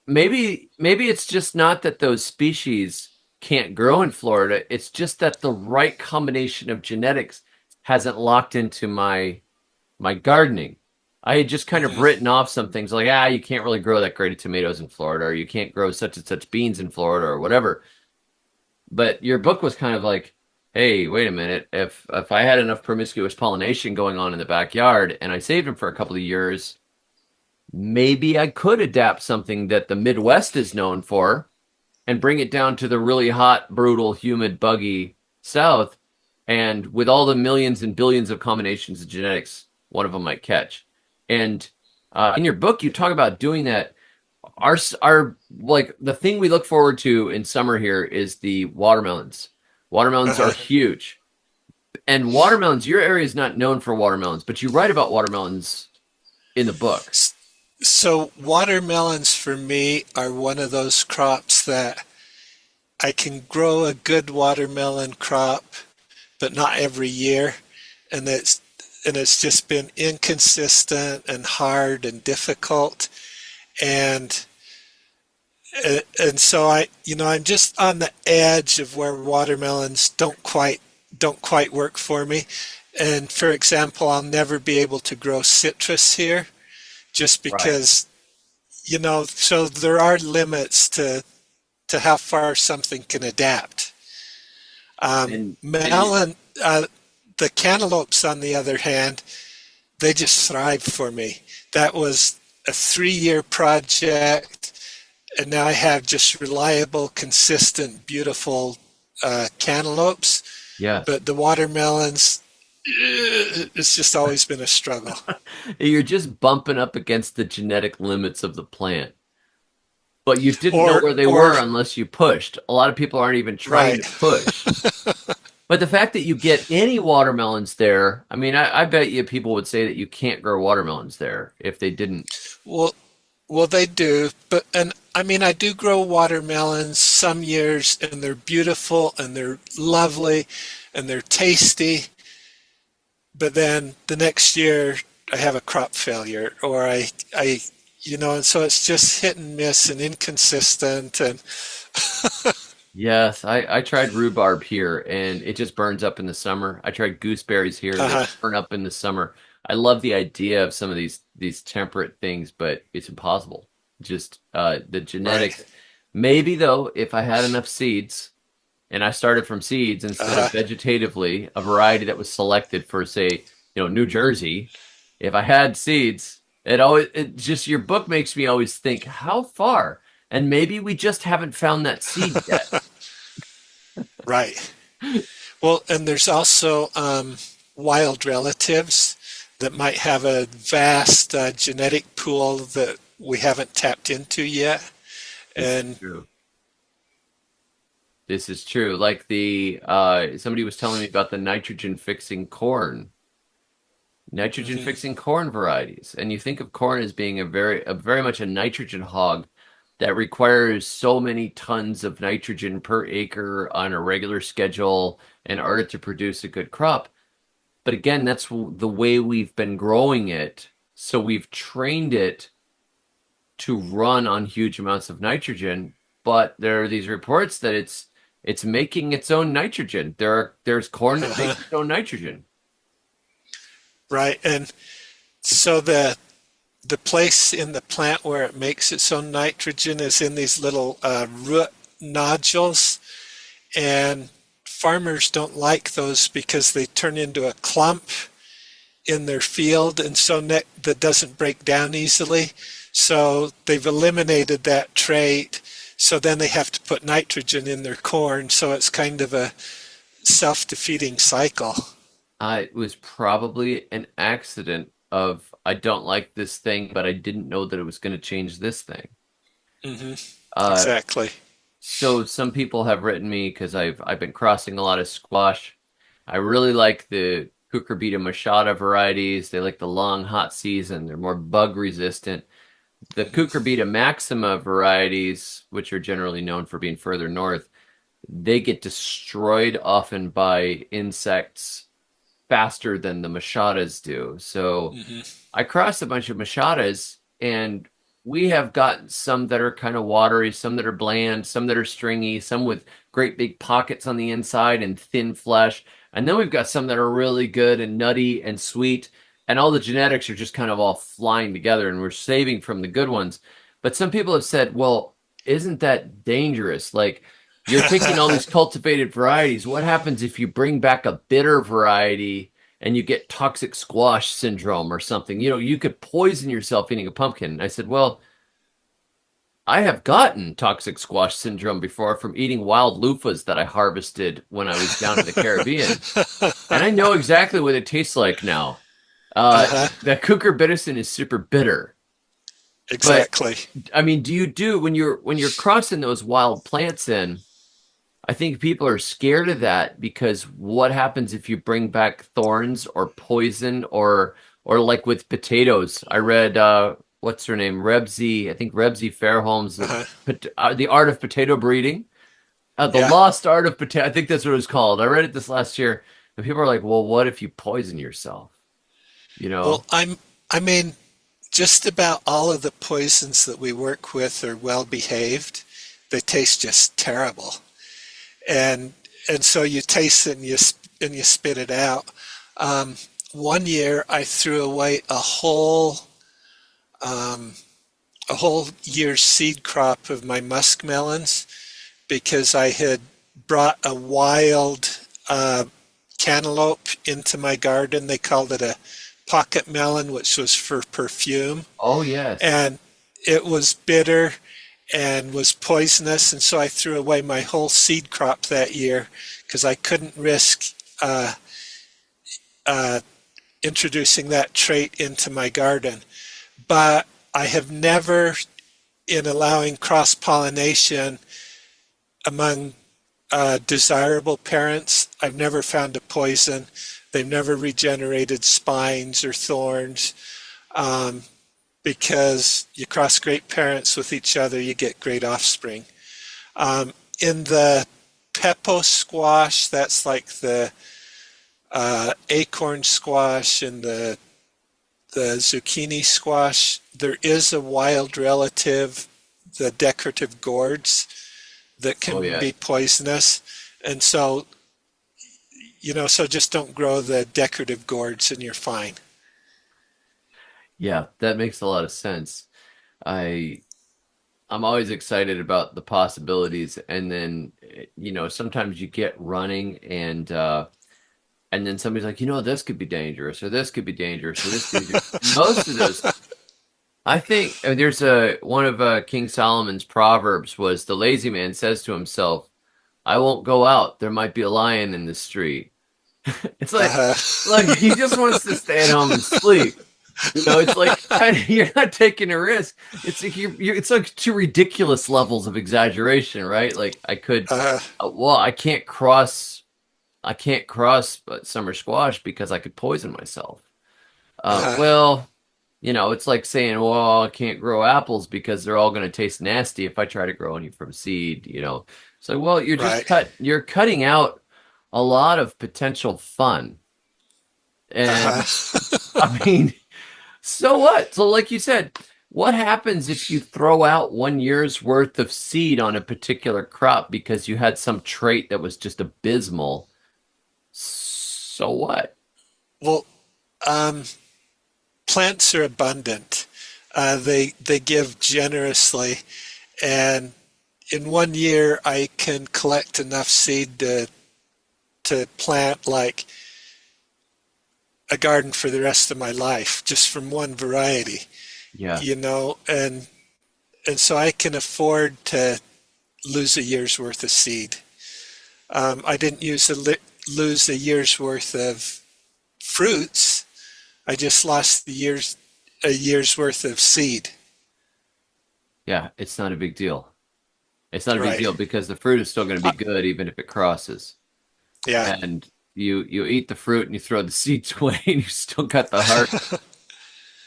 Speaker 1: Maybe it's just not that those species can't grow in Florida. It's just that the right combination of genetics hasn't locked into my gardening. I had just kind of
Speaker 2: Hmm.
Speaker 1: written off some things like, you can't really grow that great of tomatoes in Florida, or you can't grow such and such beans in Florida, or whatever. But your book was kind of like, hey, wait a minute. If I had enough promiscuous pollination going on in the backyard and I saved them for a couple of years, maybe I could adapt something that the Midwest is known for and bring it down to the really hot, brutal, humid, buggy South. And with all the millions and billions of combinations of genetics, one of them might catch. And in your book, you talk about doing that. Our like the thing we look forward to in summer here is the watermelons. Watermelons are
Speaker 2: Uh-huh.
Speaker 1: huge, and watermelons. Your area is not known for watermelons, but you write about watermelons in the book.
Speaker 2: S- So watermelons for me are one of those crops that I can grow a good watermelon crop, but not every year. And it's just been inconsistent and hard and difficult. And and so I'm just on the edge of where watermelons don't quite work for me. And for example, I'll never be able to grow citrus here just
Speaker 1: Right.
Speaker 2: because, so there are limits to how far something can adapt.
Speaker 1: And you,
Speaker 2: Melon, the cantaloupes, on the other hand, they just thrive for me. That was a 3-year project, and now I have just reliable, consistent, beautiful cantaloupes.
Speaker 1: yes,
Speaker 2: But the watermelons, it's just always been a struggle.
Speaker 1: you're just bumping up against the genetic limits of the plant. But you didn't know
Speaker 2: Or,
Speaker 1: where they
Speaker 2: or,
Speaker 1: were unless you pushed. A lot of people aren't even trying
Speaker 2: right.
Speaker 1: to push. But the fact that you get any watermelons there, I mean, I bet you people would say that you can't grow watermelons there if they didn't.
Speaker 2: Well, well, they do, but and I mean, I do grow watermelons some years, and they're beautiful and they're lovely and they're tasty. But then the next year, I have a crop failure, or and so it's just hit and miss and inconsistent. And
Speaker 1: Yes, I tried rhubarb here and it just burns up in the summer. I tried gooseberries here, they
Speaker 2: uh,
Speaker 1: burn up in the summer. I love the idea of some of these temperate things, but it's impossible. Just the
Speaker 2: right,
Speaker 1: genetics. Maybe though, if I had enough seeds and I started from seeds instead
Speaker 2: uh,
Speaker 1: of vegetatively, a variety that was selected for, say, New Jersey, if I had seeds, it just your book makes me always think, how far? And maybe we just haven't found that seed yet.
Speaker 2: right. Well, and there's also wild relatives that might have a vast genetic pool that we haven't tapped into yet.
Speaker 1: This is
Speaker 2: And
Speaker 1: true. This is true. Like the somebody was telling me about the nitrogen fixing corn nitrogen
Speaker 2: Hmm.
Speaker 1: fixing corn varieties. And you think of corn as being a very much a nitrogen hog that requires so many tons of nitrogen per acre on a regular schedule in order to produce a good crop. But again, that's the way we've been growing it. So we've trained it to run on huge amounts of nitrogen, but there are these reports that it's making its own nitrogen. There's corn that
Speaker 2: Uh-huh.
Speaker 1: makes its own nitrogen.
Speaker 2: Right. And so the place in the plant where it makes its own nitrogen is in these little root nodules, and farmers don't like those because they turn into a clump in their field, and so that doesn't break down easily. So they've eliminated that trait. So then they have to put nitrogen in their corn. So it's kind of a self-defeating cycle.
Speaker 1: It was probably an accident of I don't like this thing, but I didn't know that it was going to change this thing.
Speaker 2: Hmm.
Speaker 1: Uh,
Speaker 2: Exactly.
Speaker 1: so some people have written me because I've been crossing a lot of squash. I really like the Cucurbita machata varieties. They like the long hot season. They're more bug resistant. The Cucurbita maxima varieties, which are generally known for being further north, they get destroyed often by insects faster than the machatas do. So
Speaker 2: Hmm.
Speaker 1: I crossed a bunch of machatas, and we have got some that are kind of watery, some that are bland, some that are stringy, some with great big pockets on the inside and thin flesh. And then we've got some that are really good and nutty and sweet. And all the genetics are just kind of all flying together, and we're saving from the good ones. But some people have said, well, isn't that dangerous? Like, you're taking all these cultivated varieties. What happens if you bring back a bitter variety and you get toxic squash syndrome or something? You know, you could poison yourself eating a pumpkin. And I said, well, I have gotten toxic squash syndrome before from eating wild loofahs that I harvested when I was down in the Caribbean. And I know exactly what it tastes like now.
Speaker 2: Uh-huh.
Speaker 1: The cucurbitacin is super bitter. But
Speaker 2: Exactly.
Speaker 1: I mean, do you do when you're crossing those wild plants in, I think people are scared of that because what happens if you bring back thorns or poison or like with potatoes? I read what's her name? Rebsy, I think Rebsy Fairholm's
Speaker 2: Uh-huh.
Speaker 1: The Art of Potato Breeding. The
Speaker 2: Yeah.
Speaker 1: Lost Art of Potato. I think that's what it was called. I read it this last year, and people are like, "Well, what if you poison yourself?" You know?
Speaker 2: Well, I mean, just about all of the poisons that we work with are well behaved. They taste just terrible. And and so you taste it and you spit it out. Um, one year I threw away um, a whole year's seed crop of my muskmelons because I had brought a wild cantaloupe into my garden. They called it a pocket melon, which was for perfume,
Speaker 1: Oh yes.
Speaker 2: and it was bitter and was poisonous, and so I threw away my whole seed crop that year because I couldn't risk uh, uh, introducing that trait into my garden. But I have never, in allowing cross pollination among desirable parents, I've never found a poison. They've never regenerated spines or thorns. Um, because you cross great parents with each other, you get great offspring. In the pepo squash, that's like the acorn squash and the zucchini squash, there is a wild relative, the decorative gourds, that
Speaker 1: Oh
Speaker 2: can
Speaker 1: yeah.
Speaker 2: be poisonous. And so, so just don't grow the decorative gourds and you're fine.
Speaker 1: Yeah, that makes a lot of sense. I I'm always excited about the possibilities, and then sometimes you get running, and then somebody's like, this could be dangerous, or this could be dangerous, or this could be. Most of those, I think, there's a one of King Solomon's proverbs was the lazy man says to himself, "I won't go out. There might be a lion in the street." It's
Speaker 2: Uh,
Speaker 1: like he just wants to stay at home and sleep. It's like you're not taking a risk. It's like it's like two ridiculous levels of exaggeration, right? Like
Speaker 2: uh,
Speaker 1: well, I can't cross summer squash because I could poison myself.
Speaker 2: Uh,
Speaker 1: Well, it's like saying, well, I can't grow apples because they're all going to taste nasty if I try to grow any from seed. So, well,
Speaker 2: right.
Speaker 1: you're cutting out a lot of potential fun. And
Speaker 2: Uh-huh.
Speaker 1: I mean, so what? So, like you said, what happens if you throw out 1 year's worth of seed on a particular crop because you had some trait that was just abysmal? So what?
Speaker 2: Well, um, plants are abundant. They give generously, and in 1 year I can collect enough seed to plant like a garden for the rest of my life just from one variety,
Speaker 1: Yeah.
Speaker 2: and so I can afford to lose a year's worth of seed. I didn't lose a year's worth of fruits. I just lost a year's worth of seed.
Speaker 1: Yeah, it's not a big deal. It's not a big
Speaker 2: Right.
Speaker 1: deal because the fruit is still going to be
Speaker 2: Uh,
Speaker 1: good even if it crosses.
Speaker 2: yeah.
Speaker 1: And you eat the fruit and you throw the seeds away and you still got the heart.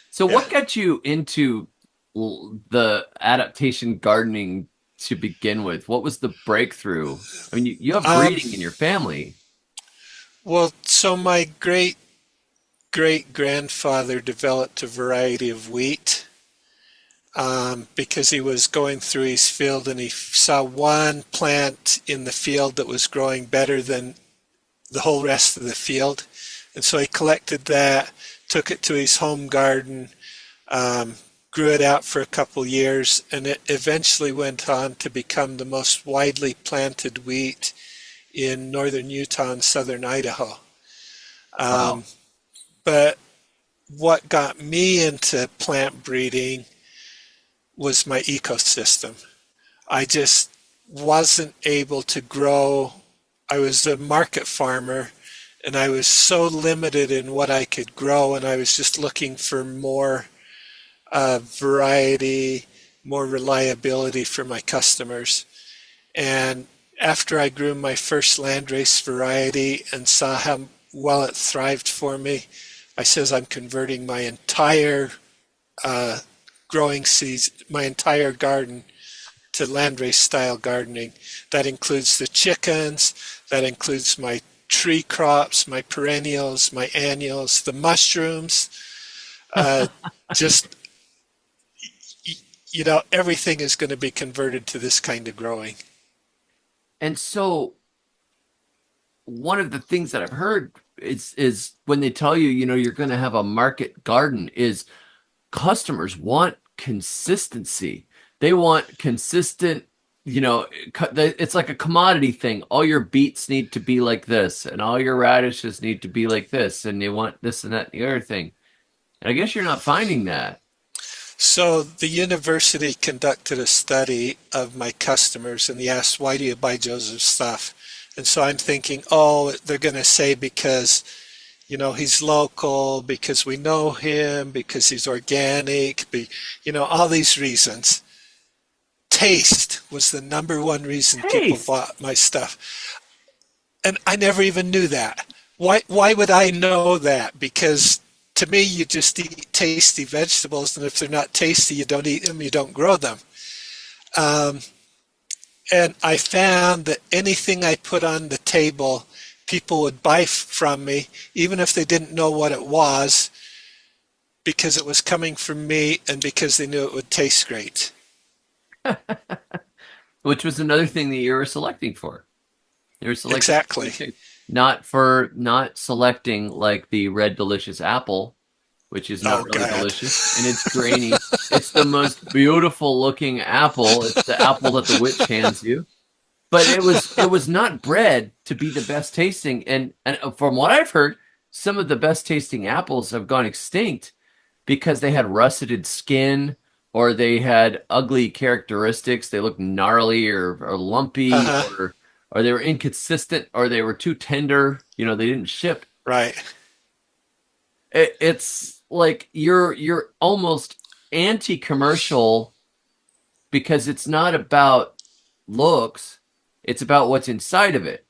Speaker 1: So
Speaker 2: Yeah.
Speaker 1: what got you into the adaptation gardening to begin with? What was the breakthrough? I mean, you have
Speaker 2: Um,
Speaker 1: breeding in your family.
Speaker 2: well, so my great grandfather developed a variety of wheat because he was going through his field and he saw one plant in the field that was growing better than the whole rest of the field. And so he collected that, took it to his home garden, um, grew it out for a couple years, and it eventually went on to become the most widely planted wheat in northern Utah and southern Idaho.
Speaker 1: Wow.
Speaker 2: Um, but what got me into plant breeding was my ecosystem. I just wasn't able to grow. I was a market farmer and I was so limited in what I could grow, and I was just looking for more variety, more reliability for my customers. And after I grew my first landrace variety and saw how well it thrived for me, I says I'm converting my entire uh, growing season, my entire garden to landrace style gardening. That includes the chickens, that includes my tree crops, my perennials, my annuals, the mushrooms, uh, just, everything is going to be converted to this kind of growing.
Speaker 1: And so one of the things that I've heard is when they tell you, you're going to have a market garden is customers want consistency. They want consistent, it's like a commodity thing. All your beets need to be like this, and all your radishes need to be like this, and they want this and that and the other thing. And I guess you're not finding that.
Speaker 2: So the university conducted a study of my customers and they asked, why do you buy Joseph's stuff? And so I'm thinking, oh, they're going to say because, he's local, because we know him, because he's organic, all these reasons. Taste was the number one reason people
Speaker 1: Taste.
Speaker 2: bought my stuff. And I never even knew that. Why would I know that? Because to me, you just eat tasty vegetables, and if they're not tasty, you don't eat them, you don't grow them. Um, and I found that anything I put on the table, people would buy from me, even if they didn't know what it was, because it was coming from me and because they knew it would taste great.
Speaker 1: Which was another thing that you were selecting for. You were selecting for
Speaker 2: Exactly.
Speaker 1: good taste. Not selecting like the red delicious apple, which is not
Speaker 2: Oh,
Speaker 1: really
Speaker 2: God.
Speaker 1: delicious, and it's grainy. It's the most beautiful looking apple. It's the apple that the witch hands you. But it was not bred to be the best tasting. And from what I've heard, some of the best tasting apples have gone extinct because they had russeted skin or they had ugly characteristics. They looked gnarly or lumpy
Speaker 2: Uh-huh.
Speaker 1: or they were inconsistent or they were too tender. They didn't ship.
Speaker 2: Right.
Speaker 1: It's like you're almost anti-commercial because it's not about looks, it's about what's inside of it.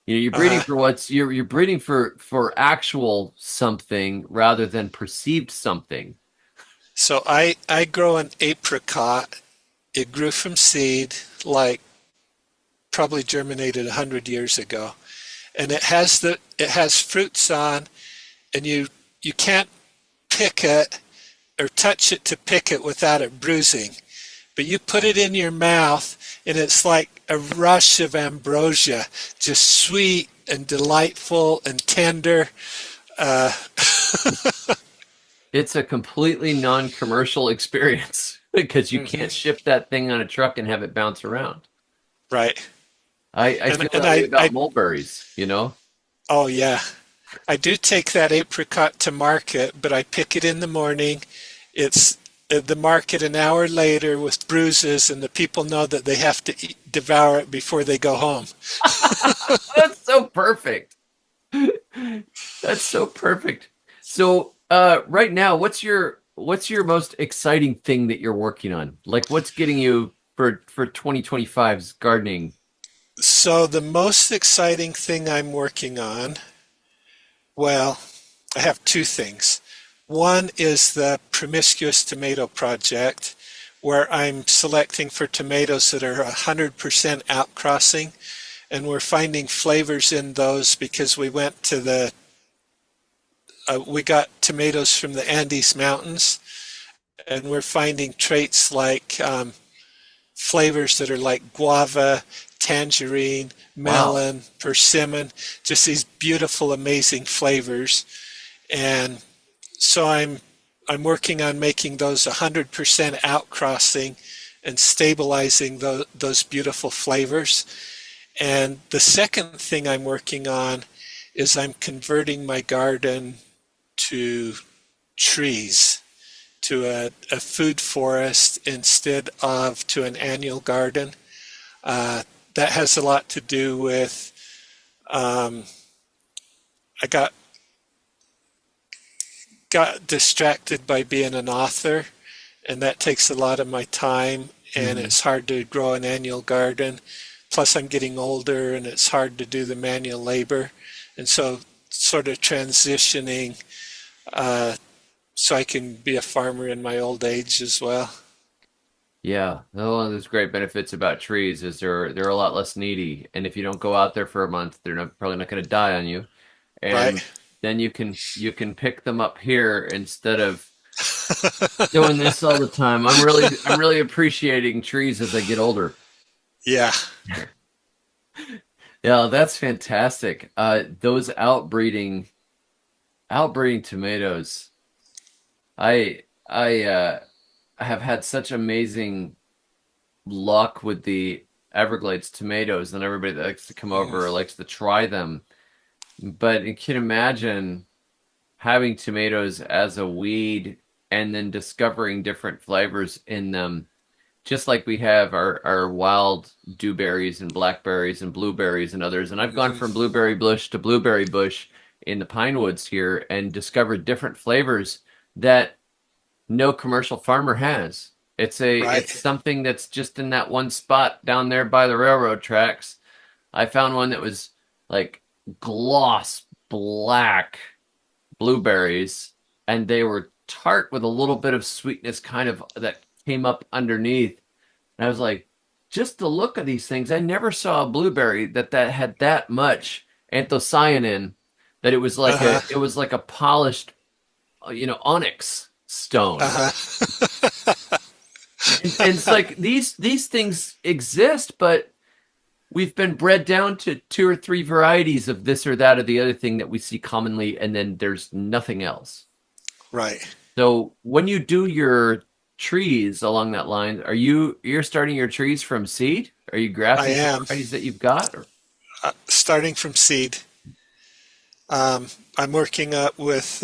Speaker 1: You know, you're breeding
Speaker 2: Uh,
Speaker 1: for you're breeding for actual something rather than perceived something.
Speaker 2: so I grow an apricot. It grew from seed, like probably germinated 100 years ago, and it has fruits on, and you can't pick it or touch it to pick it without it bruising. But you put it in your mouth, and it's like a rush of ambrosia, just sweet and delightful and tender. Uh,
Speaker 1: It's a completely non-commercial experience because you can't
Speaker 2: mhm,
Speaker 1: ship that thing on a truck and have it bounce around.
Speaker 2: right.
Speaker 1: I
Speaker 2: And
Speaker 1: feel that way about
Speaker 2: I
Speaker 1: mulberries, you know?
Speaker 2: oh yeah, I do take that apricot to market, but I pick it in the morning. It's at the market an hour later with bruises, and the people know that they have to devour it before they go home.
Speaker 1: That's so perfect. That's so perfect. So, right now, what's your most exciting thing that you're working on? Like, what's getting you for 2025's gardening?
Speaker 2: So the most exciting thing I'm working on, well, I have two things. One is the Promiscuous Tomato Project, where I'm selecting for tomatoes that are 100% outcrossing, and we're finding flavors in those because we got tomatoes from the Andes Mountains, and we're finding traits like flavors that are like guava, tangerine,
Speaker 1: Wow.
Speaker 2: melon, persimmon, just these beautiful, amazing flavors. And so I'm working on making those 100% outcrossing and stabilizing those beautiful flavors. And the second thing I'm working on is I'm converting my garden to trees, to a food forest instead of to an annual garden. Uh, that has a lot to do with um, I got distracted by being an author, and that takes a lot of my time, and
Speaker 1: Mhm.
Speaker 2: it's hard to grow an annual garden. Plus, I'm getting older, and it's hard to do the manual labor, and so sort of transitioning uh, so I can be a farmer in my old age as well.
Speaker 1: Yeah, one of those great benefits about trees is they're a lot less needy, and if you don't go out there for a month, they're probably not going to die on you,
Speaker 2: Right?
Speaker 1: and then you can pick them up here instead of doing this all the time. I'm really appreciating trees as I get older.
Speaker 2: Yeah.
Speaker 1: Yeah, that's fantastic. Those outbreeding tomatoes. I have had such amazing luck with the Everglades tomatoes, and everybody that likes to come
Speaker 2: Mm.
Speaker 1: over likes to try them. But you can imagine having tomatoes as a weed and then discovering different flavors in them, just like we have our wild dewberries and blackberries and blueberries and others. And I've gone
Speaker 2: Mhm.
Speaker 1: from blueberry bush to blueberry bush in the pine woods here and discovered different flavors that no commercial farmer has.
Speaker 2: Right.
Speaker 1: It's something that's just in that one spot down there by the railroad tracks. I found one that was like gloss black blueberries, and they were tart with a little bit of sweetness kind of that came up underneath. And I was like, just the look of these things, I never saw a blueberry that had that much anthocyanin that
Speaker 2: Uh-huh.
Speaker 1: it was like a polished, onyx stone.
Speaker 2: Uh-huh.
Speaker 1: And it's like these things exist, but we've been bred down to two or three varieties of this or that or the other thing that we see commonly, and then there's nothing else.
Speaker 2: Right.
Speaker 1: So when you do your trees along that line, you're starting your trees from seed? Are you
Speaker 2: I
Speaker 1: grafting from
Speaker 2: am
Speaker 1: varieties that you've got? Or?
Speaker 2: starting from seed. I'm working up with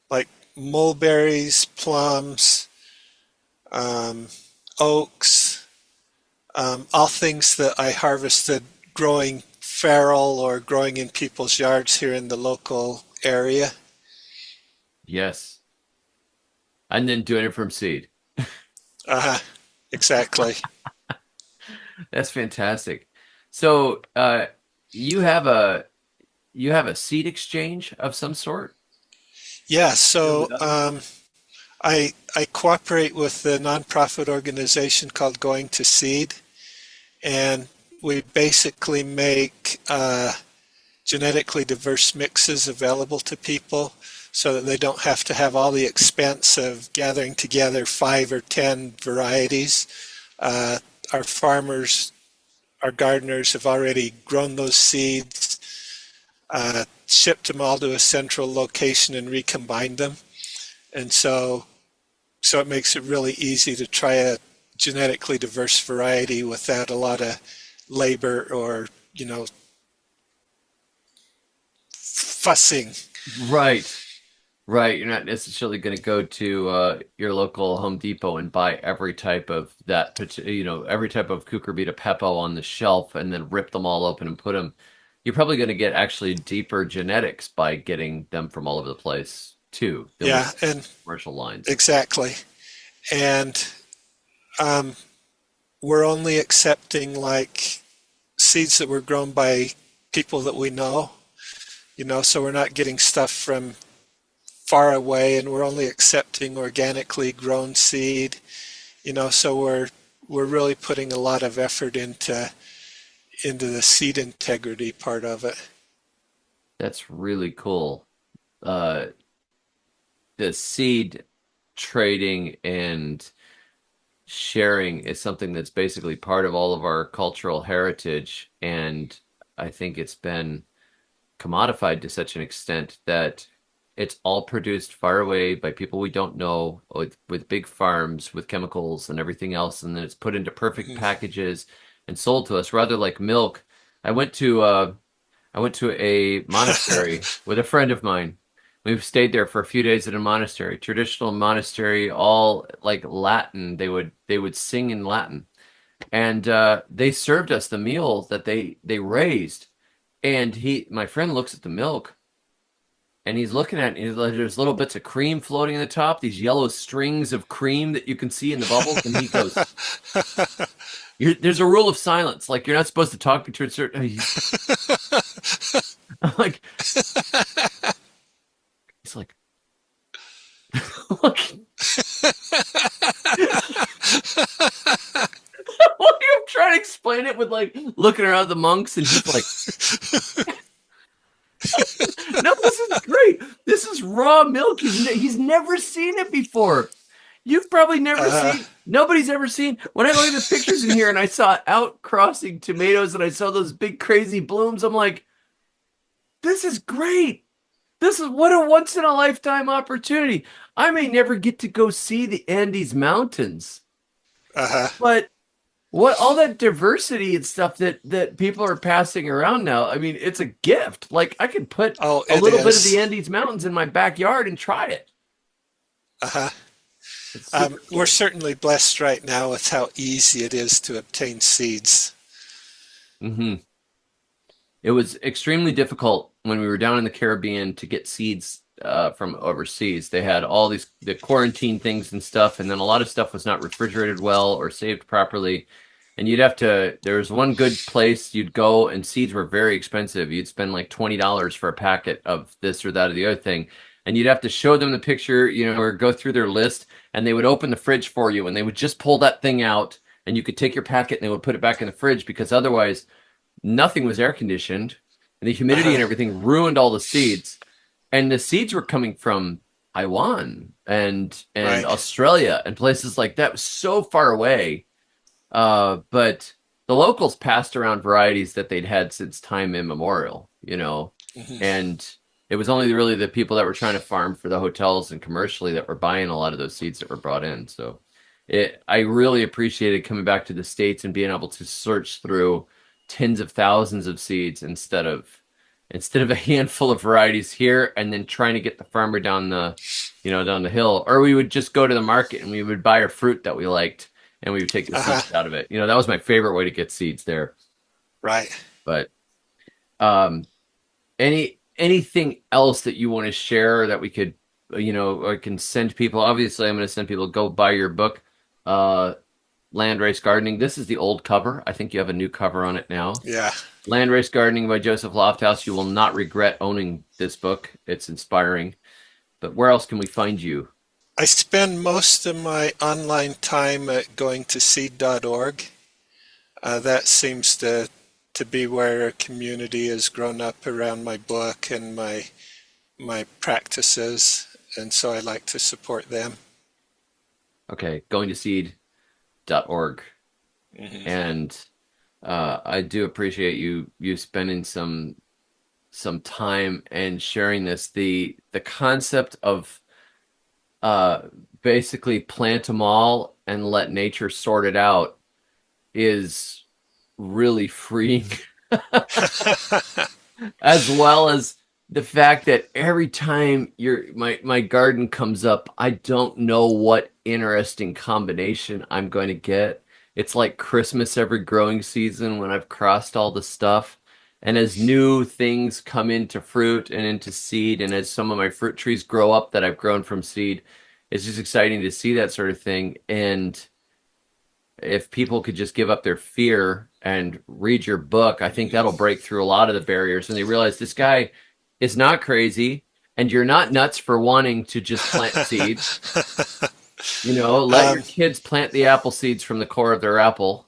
Speaker 2: like mulberries, plums, um, oaks, all things that I harvested growing feral or growing in people's yards here in the local area.
Speaker 1: Yes. And then doing it from seed.
Speaker 2: Uh, exactly.
Speaker 1: That's fantastic. So, you have a you have a seed exchange of some sort?
Speaker 2: Yeah,
Speaker 1: Build
Speaker 2: so
Speaker 1: it up?
Speaker 2: I cooperate with a nonprofit organization called Going to Seed, and we basically make genetically diverse mixes available to people so that they don't have to have all the expense of gathering together 5 or 10 varieties. Uh, our farmers, our gardeners have already grown those seeds, shipped them all to a central location and recombined them. And so it makes it really easy to try a genetically diverse variety without a lot of labor or, fussing.
Speaker 1: Right. Right. You're not necessarily going to go to your local Home Depot and buy every type of every type of cucurbita pepo on the shelf and then rip them all open and put them. You're probably going to get actually deeper genetics by getting them from all over the place too than with
Speaker 2: Yeah, and
Speaker 1: commercial lines.
Speaker 2: exactly. And um, we're only accepting like seeds that were grown by people that we know, so we're not getting stuff from far away, and we're only accepting organically grown seed, so we're really putting a lot of effort into the seed integrity part of it.
Speaker 1: That's really cool. Uh, the seed trading and sharing is something that's basically part of all of our cultural heritage. And I think it's been commodified to such an extent that it's all produced far away by people we don't know with big farms with chemicals and everything else. And then it's put into perfect
Speaker 2: Mhm.
Speaker 1: packages and sold to us rather like milk. I went to I went to a monastery with a friend of mine. We've stayed there for a few days at a monastery, traditional monastery, all like Latin. They would sing in Latin, and they served us the meal that they raised. And my friend looks at the milk, and he's looking at it. And there's little bits of cream floating in the top, these yellow strings of cream that you can see in the bubbles. And he goes, there's a rule of silence. Like you're not supposed to talk between certain. I'm like, he's like, look, I'm trying to explain it with like looking around the monks, and he's like, "No, this is great. This is raw milk. He's never seen it before. You've probably never
Speaker 2: uh,
Speaker 1: seen. Nobody's ever seen. When I look at the pictures in here, and I saw outcrossing tomatoes, and I saw those big crazy blooms, I'm like, this is great. This is what a once in a lifetime opportunity. I may never get to go see the Andes Mountains,
Speaker 2: uh,
Speaker 1: but what all that diversity and stuff that people are passing around now, I mean, it's a gift. Like I could put
Speaker 2: oh,
Speaker 1: a
Speaker 2: it
Speaker 1: little bit of
Speaker 2: is.
Speaker 1: the Andes Mountains in my backyard and try it.
Speaker 2: Uh-huh.
Speaker 1: It's super
Speaker 2: We're
Speaker 1: cool.
Speaker 2: certainly blessed right now with how easy it is to obtain seeds.
Speaker 1: Hmm. It was extremely difficult when we were down in the Caribbean to get seeds from overseas. They had all the quarantine things and stuff, and then a lot of stuff was not refrigerated well or saved properly. And you'd have to, there was one good place you'd go, and seeds were very expensive. You'd spend like $20 for a packet of this or that or the other thing. And you'd have to show them the picture, or go through their list, and they would open the fridge for you, and they would just pull that thing out, and you could take your packet and they would put it back in the fridge because otherwise nothing was air conditioned, and the humidity
Speaker 2: Uh-huh.
Speaker 1: and everything ruined all the seeds. And the seeds were coming from Taiwan and
Speaker 2: Right.
Speaker 1: Australia and places like that. It was so far away. But the locals passed around varieties that they'd had since time immemorial.
Speaker 2: Hmm.
Speaker 1: And it was only really the people that were trying to farm for the hotels and commercially that were buying a lot of those seeds that were brought in. So I really appreciated coming back to the States and being able to search through tens of thousands of seeds instead of a handful of varieties here and then trying to get the farmer down the hill. Or we would just go to the market and we would buy our fruit that we liked and we would take the
Speaker 2: Uh-huh.
Speaker 1: seeds out of it. That was my favorite way to get seeds there.
Speaker 2: Right.
Speaker 1: But um anything else that you want to share that we could I can send people. Obviously I'm going to send people go buy your book. uh Landrace Gardening. This is the old cover. I think you have a new cover on it now.
Speaker 2: Yeah.
Speaker 1: Landrace Gardening by Joseph Lofthouse. You will not regret owning this book. It's inspiring. But where else can we find you?
Speaker 2: I spend most of my online time at going to seed.org. That seems to be where a community has grown up around my book and my practices, and so I like to support them.
Speaker 1: Okay, going to seed.org. And I do appreciate you spending some time and sharing this. The concept of basically plant them all and let nature sort it out is really freeing, as well as the fact that every time my garden comes up, I don't know what interesting combination I'm going to get. It's like Christmas every growing season when I've crossed all the stuff. And as new things come into fruit and into seed, and as some of my fruit trees grow up that I've grown from seed, it's just exciting to see that sort of thing. And if people could just give up their fear and read your book, I think that'll break through a lot of the barriers. And they realize this guy is not crazy, and you're not nuts for wanting to just plant seeds. Let your kids plant the apple seeds from the core of their apple,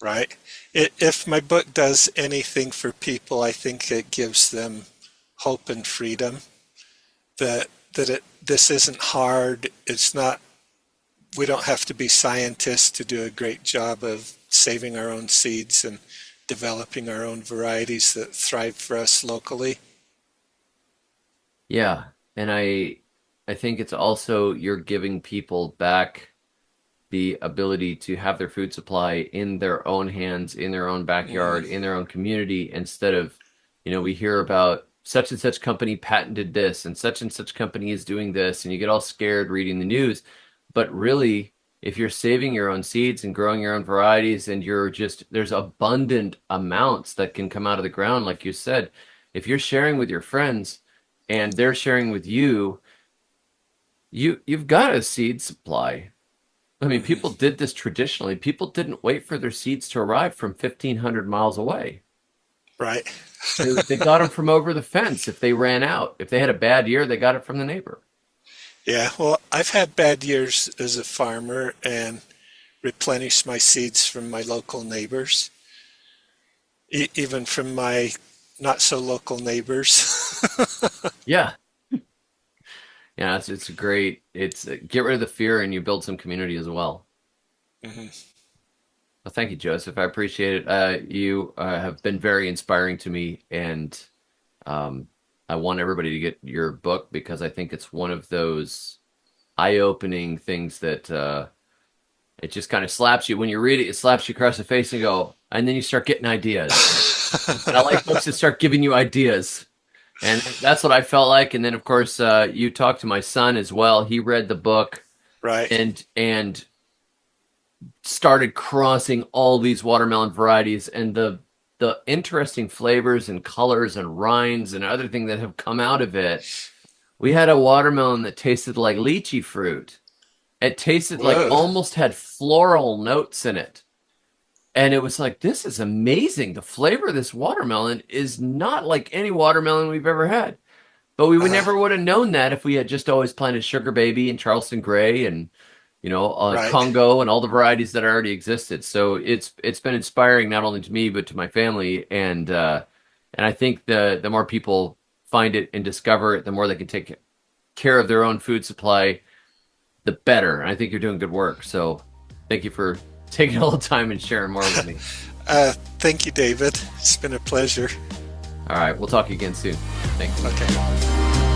Speaker 2: Right. If my book does anything for people, I think it gives them hope and freedom. This isn't hard. It's not. We don't have to be scientists to do a great job of saving our own seeds and developing our own varieties that thrive for us locally.
Speaker 1: Yeah. And I think it's also you're giving people back the ability to have their food supply in their own hands, in their own backyard, in their own community, instead of, we hear about such and such company patented this and such company is doing this, and you get all scared reading the news. But really, if you're saving your own seeds and growing your own varieties, and there's abundant amounts that can come out of the ground, like you said, if you're sharing with your friends and they're sharing with you, you've got a seed supply. I mean, people did this traditionally. People didn't wait for their seeds to arrive from 1,500 miles away.
Speaker 2: Right.
Speaker 1: They got them from over the fence if they ran out. If they had a bad year, they got it from the neighbor.
Speaker 2: Yeah, well, I've had bad years as a farmer and replenished my seeds from my local neighbors, even from my not so local neighbors.
Speaker 1: Yeah. Yeah, it's great. It's get rid of the fear and you build some community as well.
Speaker 2: hmm
Speaker 1: Well, thank you, Joseph. I appreciate it. You have been very inspiring to me, and I want everybody to get your book because I think it's one of those eye-opening things that it just kind of slaps you when you read it. It slaps you across the face and go, and then you start getting ideas. And I like books that start giving you ideas. And that's what I felt like. And then, of course, you talked to my son as well. He read the book,
Speaker 2: Right.
Speaker 1: and started crossing all these watermelon varieties, and the interesting flavors and colors and rinds and other things that have come out of it. We had a watermelon that tasted like lychee fruit. It tasted like
Speaker 2: Whoa.
Speaker 1: almost had floral notes in it. And it was like, this is amazing. The flavor of this watermelon is not like any watermelon we've ever had. But we would never would have known that if we had just always planted Sugar Baby and Charleston Gray and,
Speaker 2: Right.
Speaker 1: Congo and all the varieties that already existed. So it's been inspiring not only to me but to my family. And I think the more people find it and discover it, the more they can take care of their own food supply, the better. And I think you're doing good work. So thank you for taking a little time and sharing more with me.
Speaker 2: Thank you, David. It's been a pleasure.
Speaker 1: All right, we'll talk again soon. Thank you.
Speaker 2: Okay.